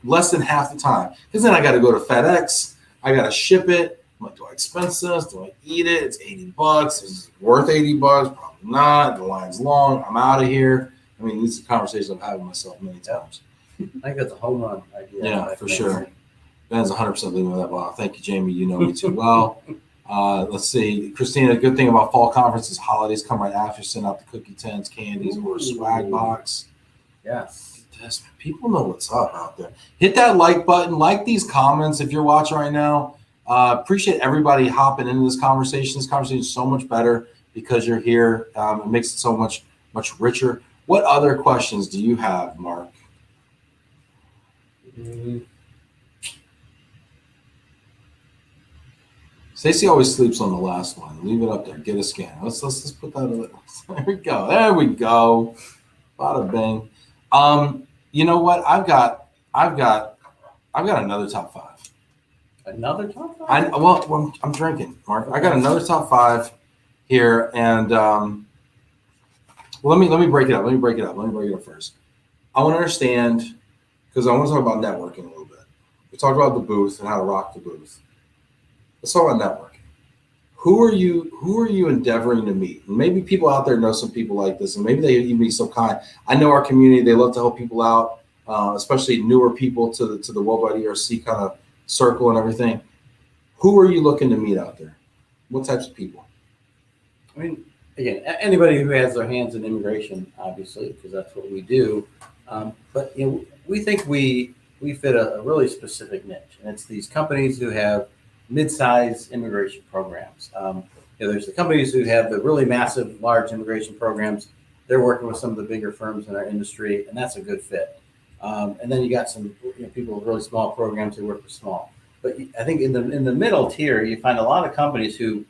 Less than half the time. Because then I got to go to FedEx. I got to ship it. I'm like, do I expense this? Do I eat it? It's $80. Is it worth $80? Probably not. The line's long. I'm out of here. I mean, these are conversations I've had with myself many times. I think that's a home run idea. Yeah, for sure. Ben's 100% leaving with that box. Thank you, Jamie. You know me too well. Let's see. Christina, good thing about fall conferences, holidays come right after. Send out the cookie tins, candies, or a swag box. Yes. Yes, man. People know what's up out there. Hit that like button. Like these comments if you're watching right now. Appreciate everybody hopping into this conversation. This conversation is so much better because you're here. It makes it so much richer. What other questions do you have, Mark? Stacey always sleeps on the last one. Leave it up there. Get a scan. Let's put that in. There we go. There we go. Bada bing. You know what? I've got another top 5. Another top 5? I'm drinking, Mark. I got another top 5 here, and let me break it up. Let me break it up first. I want to understand, because I want to talk about networking a little bit. We talked about the booth and how to rock the booth. Let's talk about networking. Who are you endeavoring to meet? And maybe people out there know some people like this, and maybe they even be so kind. I know our community; they love to help people out, especially newer people to the Worldwide ERC kind of circle and everything. Who are you looking to meet out there? What types of people? I mean, again, anybody who has their hands in immigration, obviously, because that's what we do. But we think we fit a really specific niche, and it's these companies who have mid-size immigration programs. There's the companies who have the really massive, large immigration programs. They're working with some of the bigger firms in our industry, and that's a good fit. And then you got some people with really small programs who work with small. But I think in the middle tier, you find a lot of companies who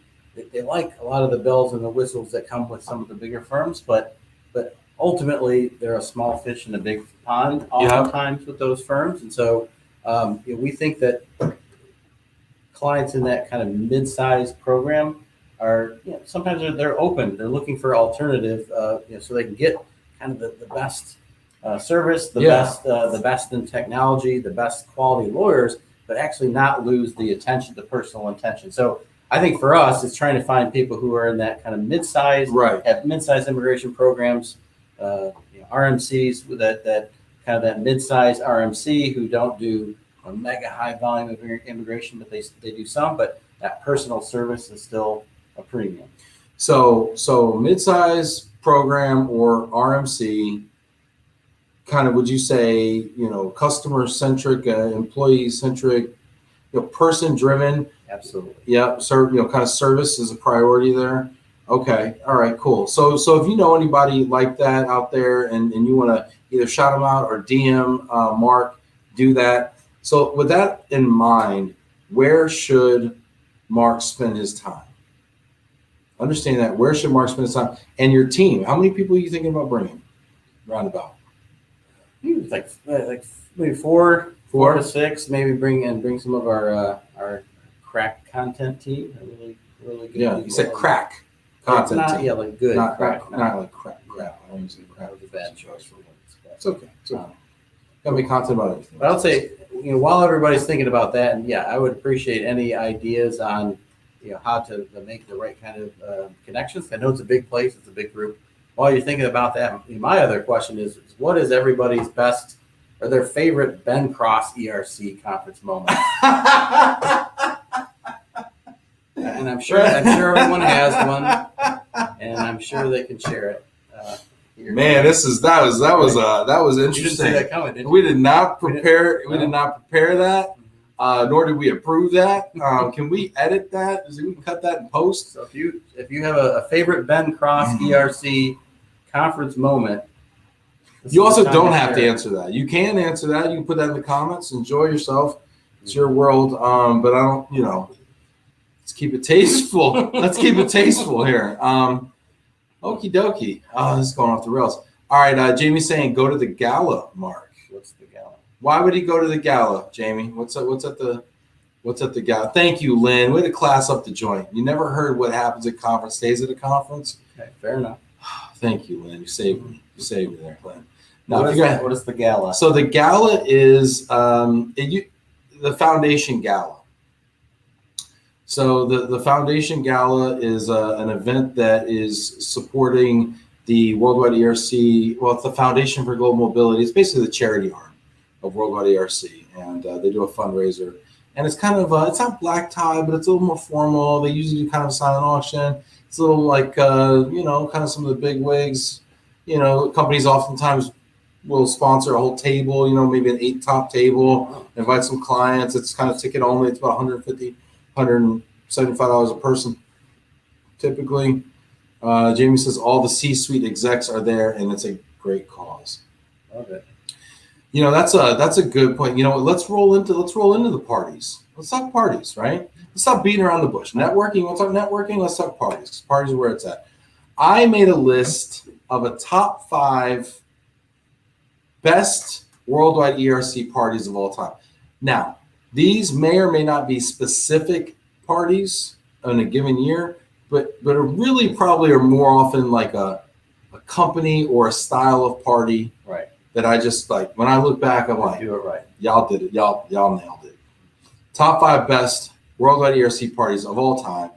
they like a lot of the bells and the whistles that come with some of the bigger firms, but ultimately they're a small fish in a big pond oftentimes with those firms. And so we think that clients in that kind of mid-sized program are sometimes they're open, they're looking for alternative, so they can get kind of the best service, the best in technology, the best quality lawyers, but actually not lose the personal attention. So I think for us, it's trying to find people who are in that kind of mid-sized, have mid-sized immigration programs, RMCs that kind of that mid-sized RMC who don't do a mega high volume of immigration, but they do some, but that personal service is still a premium. So mid-size program or RMC, kind of, would you say, customer centric, employee centric, person driven? Absolutely. Yeah. Kind of service is a priority there. Okay. All right, cool. So if you know anybody like that out there and you want to either shout them out or DM Mark, do that. So with that in mind, where should Mark spend his time? Understand that. Where should Mark spend his time? And your team, how many people are you thinking about bringing? Roundabout. Like maybe four to six. Maybe bring some of our crack content team. Really good. Yeah, you said crack content team. Yeah, like good. Not like crap. I don't use it. Crap. That was a bad choice for one. It's okay. Gotta make content about everything. But I'll say, while everybody's thinking about that, and I would appreciate any ideas on, how to make the right kind of connections. I know it's a big place, it's a big group. While you're thinking about that, my other question is what is everybody's best or their favorite Ben Cross ERC conference moment. And I'm sure everyone has one, and I'm sure they can share it. Man, that was You didn't see interesting. that coming, did you? We did not prepare. We did not prepare that. Nor did we approve that. Can we edit that? We can cut that in post. So if you have a favorite Ben Cross ERC conference moment, You also don't have to answer that. You can answer that. You can put that in the comments. Enjoy yourself. It's your world. But I don't, let's keep it tasteful. Let's keep it tasteful here. Okie dokie. Oh, this is going off the rails. All right. Jamie's saying go to the gala, Mark. What's the gala? Why would he go to the gala, Jamie? What's at the gala? Thank you, Lynn. Way to class up the joint. You never heard what happens at conference stays at a conference. Okay, fair enough. Thank you, Lynn. You saved me. You saved me there, Lynn. What is the gala? So the gala is the Foundation Gala. So the Foundation Gala is an event that is supporting the Worldwide ERC. Well, it's the Foundation for Global Mobility. It's basically the charity arm of Worldwide ERC, and they do a fundraiser. And it's kind of it's not black tie, but it's a little more formal. They usually do kind of a silent auction. It's a little like kind of some of the big wigs. Companies oftentimes will sponsor a whole table. Maybe an 8-top table. Invite some clients. It's kind of ticket only. It's about $150, $175 a person, typically. Jamie says all the C-suite execs are there, and it's a great cause. Love it. That's a good point. Let's roll into the parties. Let's talk parties, right? Let's stop beating around the bush. Networking. You want to talk networking? Let's talk parties. Parties are where it's at. I made a list of a top 5 best worldwide ERC parties of all time. Now, these may or may not be specific parties in a given year, but it really probably are more often like a company or a style of party. Right. That I just like. When I look back, I'm like, do it right. Y'all did it. Y'all nailed it. Top 5 best worldwide ERC parties of all time.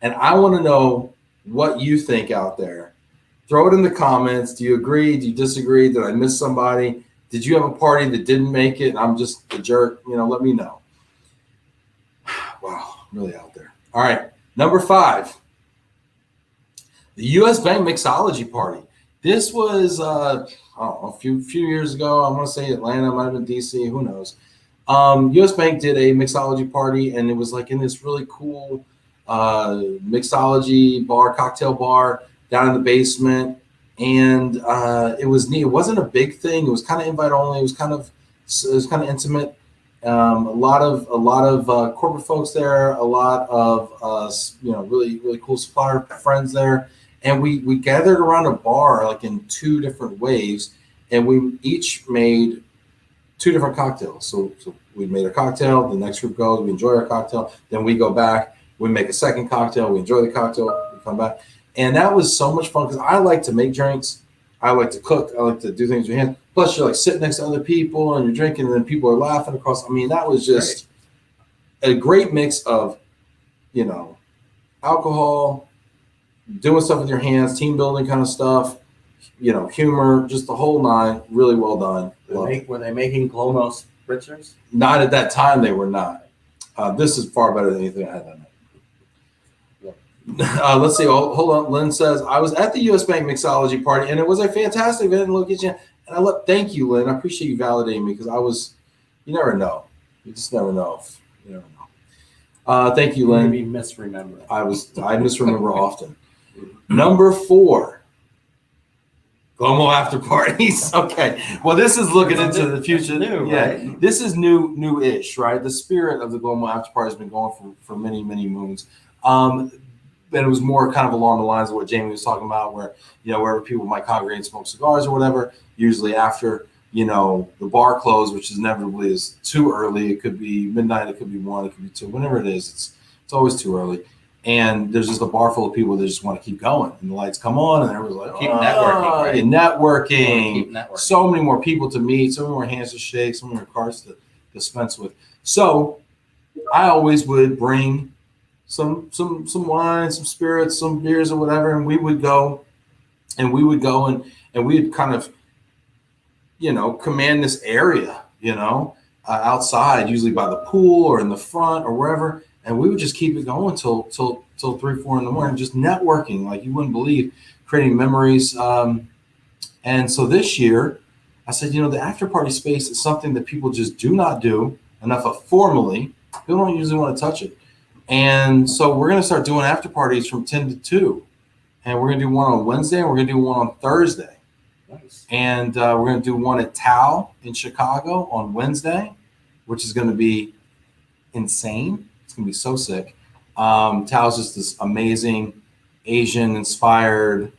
And I want to know what you think out there. Throw it in the comments. Do you agree? Do you disagree? Did I miss somebody? Did you have a party that didn't make it and I'm just a jerk? Let me know. Wow, I'm really out there. All right, number 5. The US Bank Mixology Party. This was a few years ago. I want to say Atlanta, might have been DC, who knows. US Bank did a mixology party, and it was like in this really cool mixology bar, cocktail bar down in the basement. And it was neat. It wasn't a big thing. It was kind of invite only. It was kind of intimate. A lot of corporate folks there. A lot of really really cool supplier friends there. And we gathered around a bar like in 2 different waves, and we each made 2 different cocktails. So we made a cocktail. The next group goes. We enjoy our cocktail. Then we go back. We make a second cocktail. We enjoy the cocktail. We come back. And that was so much fun because I like to make drinks. I like to cook. I like to do things with your hands. Plus, you're like sitting next to other people and you're drinking, and then people are laughing across. I mean, that was just a great mix of, alcohol, doing stuff with your hands, team building kind of stuff, humor, just the whole 9. Really well done. Were they making Glonos spritzers? Not at that time. They were not. This is far better than anything I had that night. Let's see. Hold on. Lynn says, I was at the US Bank Mixology Party, and it was a fantastic event in location. And thank you, Lynn. I appreciate you validating me because you never know. You just never know. You never know. Thank you, Lynn. Maybe misremember. I misremember often. Number 4, Glomo after parties. Okay. Well, this is looking into the future. Right? This is new-ish, right? The spirit of the Glomo after party has been going for many, many moons. But it was more kind of along the lines of what Jamie was talking about, where wherever people might congregate and smoke cigars or whatever, usually after the bar close, which is inevitably is too early. It could be midnight, it could be 1, it could be 2, whenever it is. It's always too early. And there's just a bar full of people that just want to keep going, and the lights come on, and everyone's like, keep networking, right? Networking. Keep networking. So many more people to meet, so many more hands to shake, so many more cards to dispense with. So I always would bring some wine, some spirits, some beers or whatever, and we would go and we'd kind of command this area, outside, usually by the pool or in the front or wherever. And we would just keep it going till 3-4 in the morning, just networking like you wouldn't believe, creating memories. And so this year I said, the after party space is something that people just do not do enough of formally. People don't usually want to touch it. And so we're going to start doing after parties from 10 to 2. And we're going to do one on Wednesday and we're going to do one on Thursday. Nice. And we're going to do one at Tao in Chicago on Wednesday, which is going to be insane. It's going to be so sick. Tao's just this amazing Asian-inspired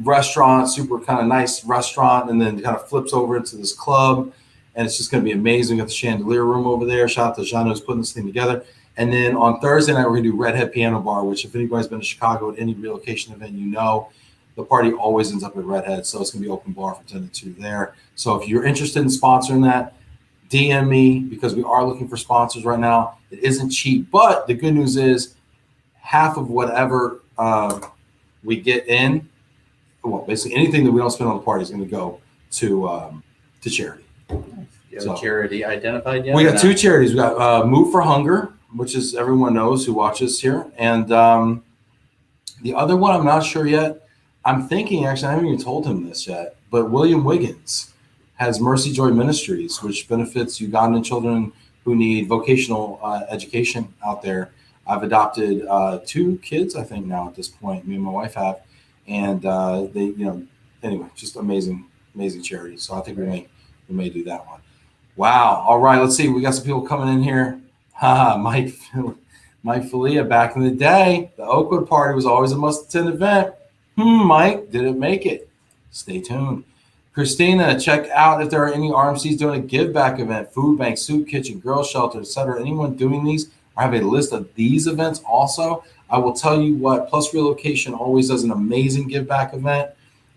restaurant, super kind of nice restaurant, and then kind of flips over into this club. And it's just going to be amazing. Got the chandelier room over there. Shout out to Jean who's putting this thing together. And then on Thursday night, we're going to do Redhead Piano Bar, which if anybody's been to Chicago at any relocation event, the party always ends up at Redhead. So it's going to be open bar from 10 to 2 there. So if you're interested in sponsoring that, DM me, because we are looking for sponsors right now. It isn't cheap, but the good news is half of whatever we get in, well, basically anything that we don't spend on the party is going to go to charity. You have a charity identified yet? We got 2 charities. We got Move for Hunger, which is everyone knows who watches here, and the other one I'm not sure yet. I'm thinking, actually, I haven't even told him this yet, but William Wiggins has Mercy Joy Ministries, which benefits Ugandan children who need vocational education out there. I've adopted 2 kids, I think now at this point, me and my wife have, and they, anyway, just amazing charity. So I think we may do that one. Wow. All right. Let's see. We got some people coming in here. Mike Falia, back in the day, the Oakwood party was always a must-attend event. Mike, did it make it? Stay tuned. Christina, check out if there are any RMCs doing a give back event, food bank, soup kitchen, girls shelter, etc. Anyone doing these? I have a list of these events also. I will tell you what, Plus Relocation always does an amazing give back event.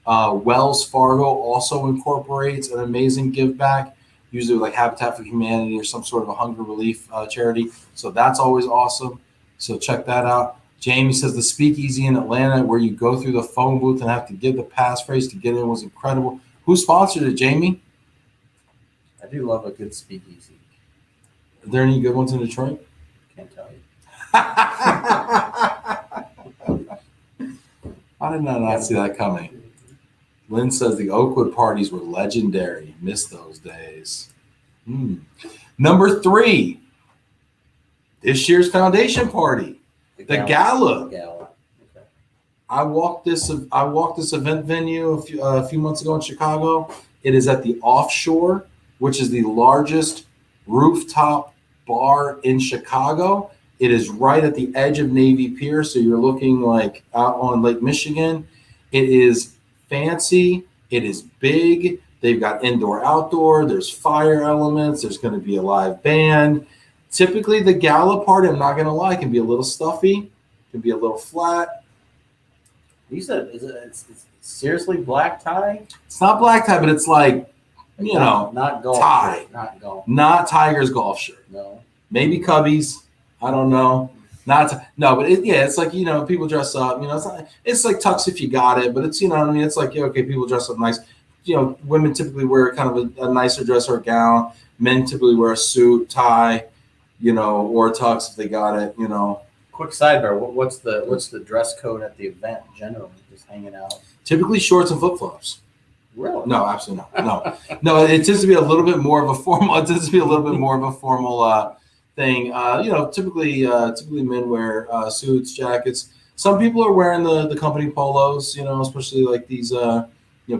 Wells Fargo also incorporates an amazing give back, usually like Habitat for Humanity or some sort of a hunger relief charity. So that's always awesome. So check that out. Jamie says the speakeasy in Atlanta where you go through the phone booth and have to give the passphrase to get in was incredible. Who sponsored it, Jamie? I do love a good speakeasy. Are there any good ones in Detroit? Can't tell you. I did not see that coming. Lynn says the Oakwood parties were legendary. Miss those days. Number 3, this year's Foundation Party, the Gala. Okay. I walked this event venue a few months ago in Chicago. It is at the Offshore, which is the largest rooftop bar in Chicago. It is right at the edge of Navy Pier, so you're looking like out on Lake Michigan. It is fancy. It is big. They've got indoor, outdoor. There's fire elements. There's going to be a live band. Typically, the gala party, I'm not going to lie, can be a little stuffy. Can be a little flat. You said it's seriously black tie? It's not black tie, but it's like, not golf tie. Shirt, not golf. Not Tiger's golf shirt. No. Maybe Cubbies. I don't know. But it's like, people dress up, it's like tux if you got it, but it's, it's like, okay, people dress up nice. Women typically wear kind of a nicer dress or a gown. Men typically wear a suit, tie, or a tux if they got it, Quick sidebar. What's the dress code at the event generally? Just hanging out? Typically shorts and flip-flops. Really? No, absolutely not. No, it tends to be a little bit more of a formal, thing. Typically men wear suits, jackets. Some people are wearing the company polos, especially like these,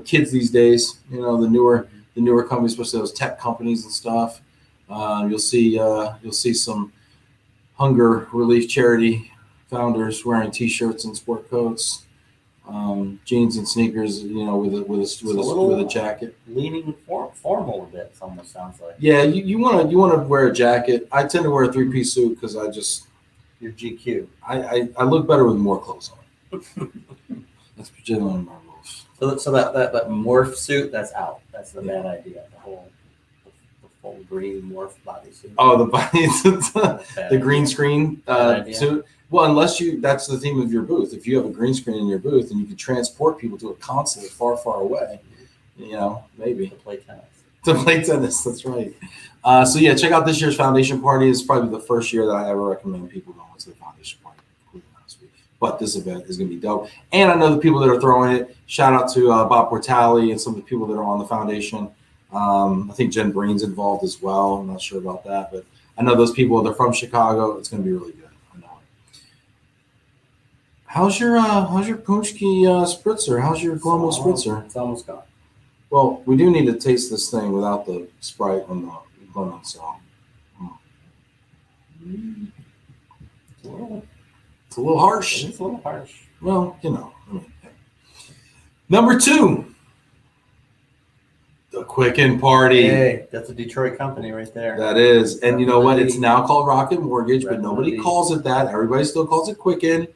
kids these days, the newer companies, especially those tech companies and stuff. You'll see some hunger relief charity founders wearing T-shirts and sport coats, jeans and sneakers, with a jacket. Leaning formal a bit. It almost sounds like. Yeah, you want to wear a jacket. I tend to wear a 3-piece suit because You're GQ. I look better with more clothes on. That's generally my rules. So that morph suit, that's out. That's the bad idea. The full green morph bodysuit. Oh, the green screen suit. Well, unless that's the theme of your booth. If you have a green screen in your booth and you can transport people to a concert far, far away, Maybe. To play tennis. To play tennis, that's right. So yeah, check out this year's Foundation Party. It's probably the first year that I ever recommend people going to the Foundation Party. But this event is going to be dope. And I know the people that are throwing it. Shout out to Bob Portali and some of the people that are on the foundation. I think Jen Breen's involved as well. I'm not sure about that, but I know those people. They're from Chicago. It's going to be really good. I know it. How's your Kunski spritzer? How's your Glomo spritzer? It's almost gone. Well, we do need to taste this thing without the Sprite and the lemon. So it's a little harsh. It's a little harsh. Well, Number 2, the Quicken Party. Hey, that's a Detroit company right there. That is. And you know what? It's now called Rocket Mortgage, but nobody calls it that. Everybody still calls it Quicken.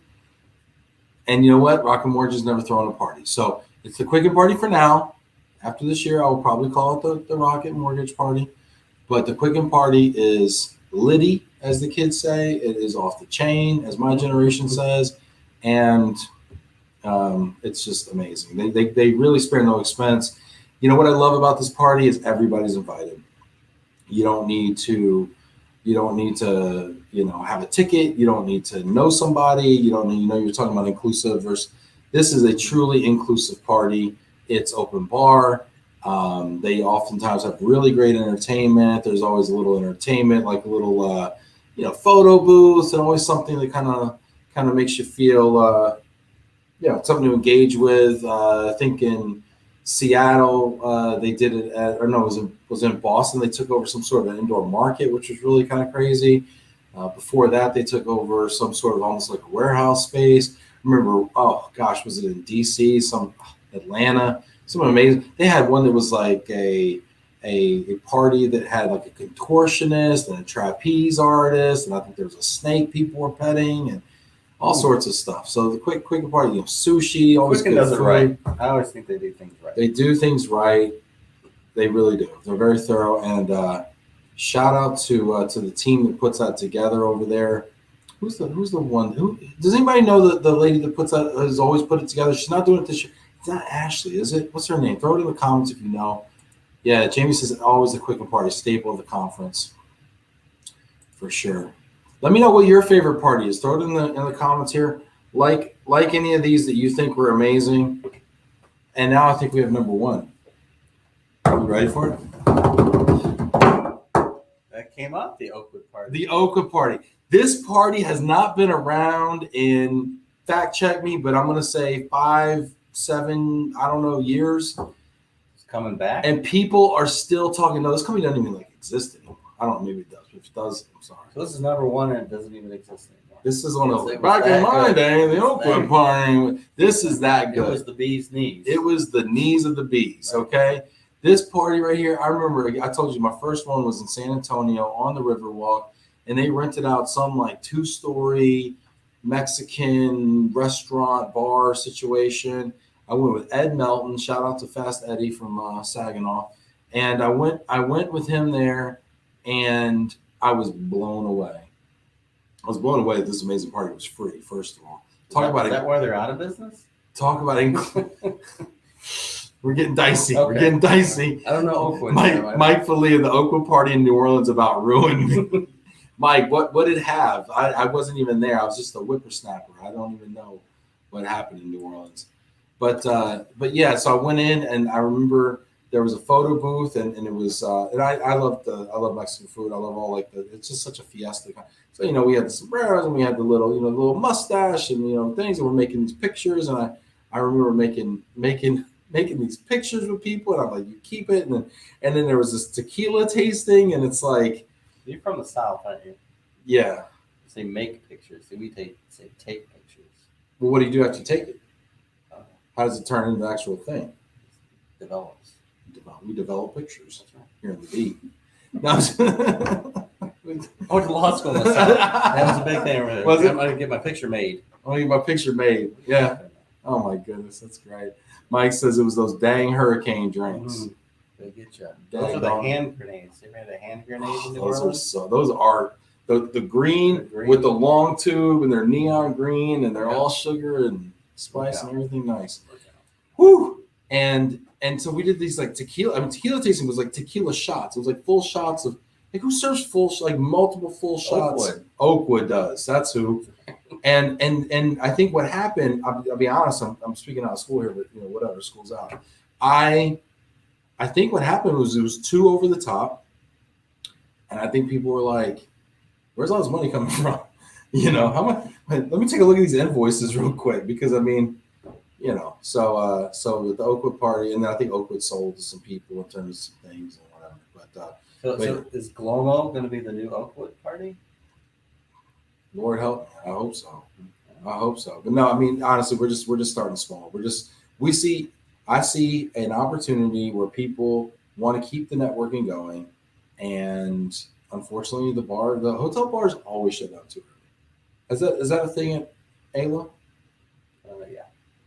And you know what? Rocket Mortgage is never throwing a party. So it's the Quicken Party for now. After this year, I will probably call it the Rocket Mortgage Party. But the Quicken Party is litty, as the kids say. It is off the chain, as my generation says. And it's just amazing. They really spare no expense. You know what I love about this party is everybody's invited. You don't need to have a ticket. You don't need to know somebody. You don't need, you're talking about inclusive versus this is a truly inclusive party. It's open bar. They oftentimes have really great entertainment. There's always a little entertainment, like a little photo booth, and always something that kind of makes you feel something to engage with. I think in Seattle, they did it it was in Boston. They took over some sort of an indoor market, which was really kind of crazy. Before that, they took over some sort of almost like a warehouse space. Remember, was it in DC, some Atlanta, some amazing. They had one that was like a party that had like a contortionist and a trapeze artist, and I think there was a snake people were petting and all sorts of stuff. So the Quicken Party, sushi, always Quicken good does it food. right. I always think they do things right. They do things right. They really do. They're very thorough. And shout out to the team that puts that together over there. Who's the one? Who does anybody know the lady that has always put it together? She's not doing it this year. It's not Ashley, is it? What's her name? Throw it in the comments if you know. Yeah, Jamie says always the Quicken Party staple of the conference, for sure. Let me know what your favorite party is. Throw it in the comments here. Like any of these that you think were amazing. And now I think we have number 1. Are you ready for it? That came up, the Oakwood Party. The Oakwood Party. This party has not been around in, fact check me, but I'm going to say 5, 7, I don't know, years. It's coming back. And people are still talking. No, this company doesn't even exist anymore. I don't know, maybe it does. If it does, I'm sorry. So this is number 1 and it doesn't even exist anymore. This is on the back in my day, the Oakwood Party. This is that good. It was the bee's knees. It was the knees of the bees, okay? This party right here, I remember, I told you my first one was in San Antonio on the Riverwalk, and they rented out some like 2-story Mexican restaurant bar situation. I went with Ed Melton. Shout out to Fast Eddie from Saginaw. And I went with him there, and I was blown away. I was blown away that this amazing party was free, first of all. Is that why they're out of business? Talk about we're getting dicey. Okay. We're getting dicey. I don't know Oakwood. Mike Foley of the Oakwood Party in New Orleans about ruined me. Mike, what did it have? I wasn't even there. I was just a whippersnapper. I don't even know what happened in New Orleans. But yeah, so I went in and I remember there was a photo booth and it was and I love Mexican food. I love all it's just such a fiesta. So we had the sombreros and we had the little mustache and things, and we're making these pictures, and I remember making these pictures with people, and I'm like, you keep it, and then there was this tequila tasting, and it's like, you're from the South, aren't you? Yeah. Say make pictures. We say take pictures. Well, what do you do after you take it? How does it turn into the actual thing? Develops. We develop pictures. That's right. Here in the beat. I went to law school in the South. That was a big thing over there. Was it? I'm gonna get my picture made. I want to get my picture made. Yeah. Oh my goodness, that's great. Mike says it was those dang hurricane drinks. They get you. Those are the hand grenades. You ever had a hand grenade in New Orleans? Those are the green with the long tube, and they're neon green, and they're all sugar and spice and everything nice. Whew. And so we did these like tequila. I mean, tequila tasting was like tequila shots. It was like full shots of like who serves like multiple full shots? Oakwood does. That's who. And I think what happened. I'll be honest. I'm speaking out of school here, but whatever, school's out. I think what happened was it was too over the top, and I think people were like, "Where's all this money coming from?" How much? Let me take a look at these invoices real quick because I mean. So with the Oakwood party, and then I think Oakwood sold to some people in terms of some things and whatever. But So is Glomo going to be the new Oakwood party? Lord help, I hope so. But no, I mean honestly, we're just starting small. I see an opportunity where people want to keep the networking going, and unfortunately, the hotel bars always shut down too early. Is that a thing at Ayla?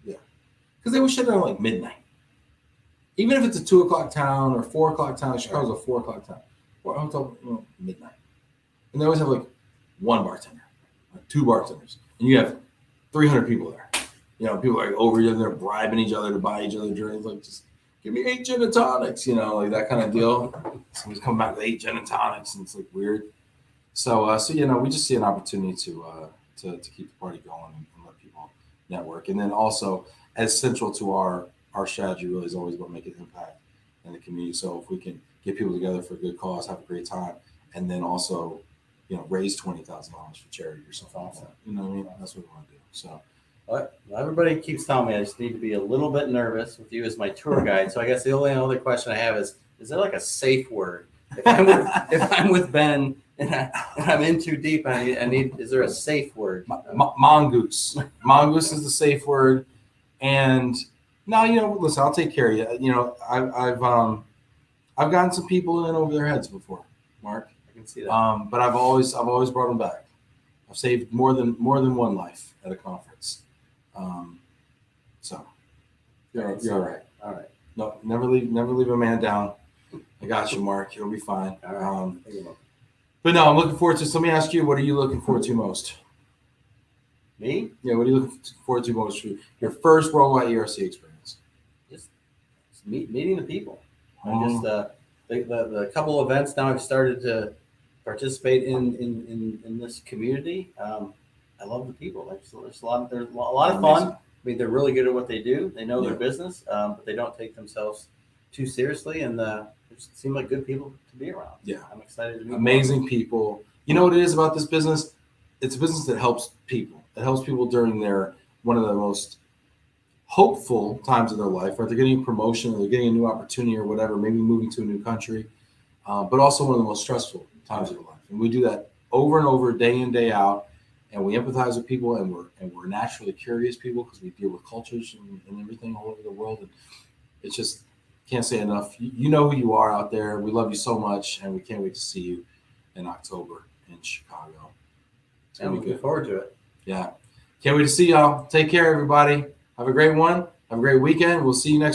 Yeah. Because they would shut down like midnight. Even if it's a 2 o'clock town or 4 o'clock town, Chicago's a 4 o'clock town. Or hotel, midnight. And they always have like one bartender, or 2 bartenders. And you have 300 people there. People are like over each other, they're bribing each other to buy each other drinks. Like, just give me 8 gin and tonics, like that kind of deal. Someone's coming back with 8 gin and tonics, and it's like weird. So we just see an opportunity to keep the party going and let people network. And then also, as central to our strategy really is always about making an impact in the community. So if we can get people together for a good cause, have a great time, and then also, raise $20,000 for charity or something like that. You know what I mean? That's what we want to do. So. Well, everybody keeps telling me I just need to be a little bit nervous with you as my tour guide. So I guess the only other question I have is there like a safe word? If I'm with Ben and I'm in too deep, is there a safe word? Mongoose. Mongoose is the safe word. And now, listen, I'll take care of you. I've gotten some people in over their heads before, Mark. I can see that. But I've always brought them back. I've saved more than one life at a conference. So you're all right. All right. No, never leave a man down. I got you, Mark. You'll be fine. All right. But no, I'm looking forward to. So let me ask you, what are you looking forward to most? Me? Yeah, what are you looking forward to most for your first worldwide ERC experience? Just meeting the people. Mm-hmm. Just the couple events now I've started to participate in this community. I love the people. There's a lot of fun. I mean, they're really good at what they do. They know their business, but they don't take themselves too seriously, and they seem like good people to be around. Yeah, I'm excited to meet amazing people. You know what it is about this business? It's a business that helps people. It helps people during one of the most hopeful times of their life, right? They're getting a promotion, or they're getting a new opportunity, or whatever. Maybe moving to a new country, but also one of the most stressful times of their life. And we do that over and over, day in, day out. And we empathize with people, and we're naturally curious people because we deal with cultures and everything all over the world. And it's just can't say enough. You know who you are out there. We love you so much, and we can't wait to see you in October in Chicago. I'm looking forward to it. Yeah, can't wait to see y'all. Take care, everybody. Have a great one. Have a great weekend. We'll see you next.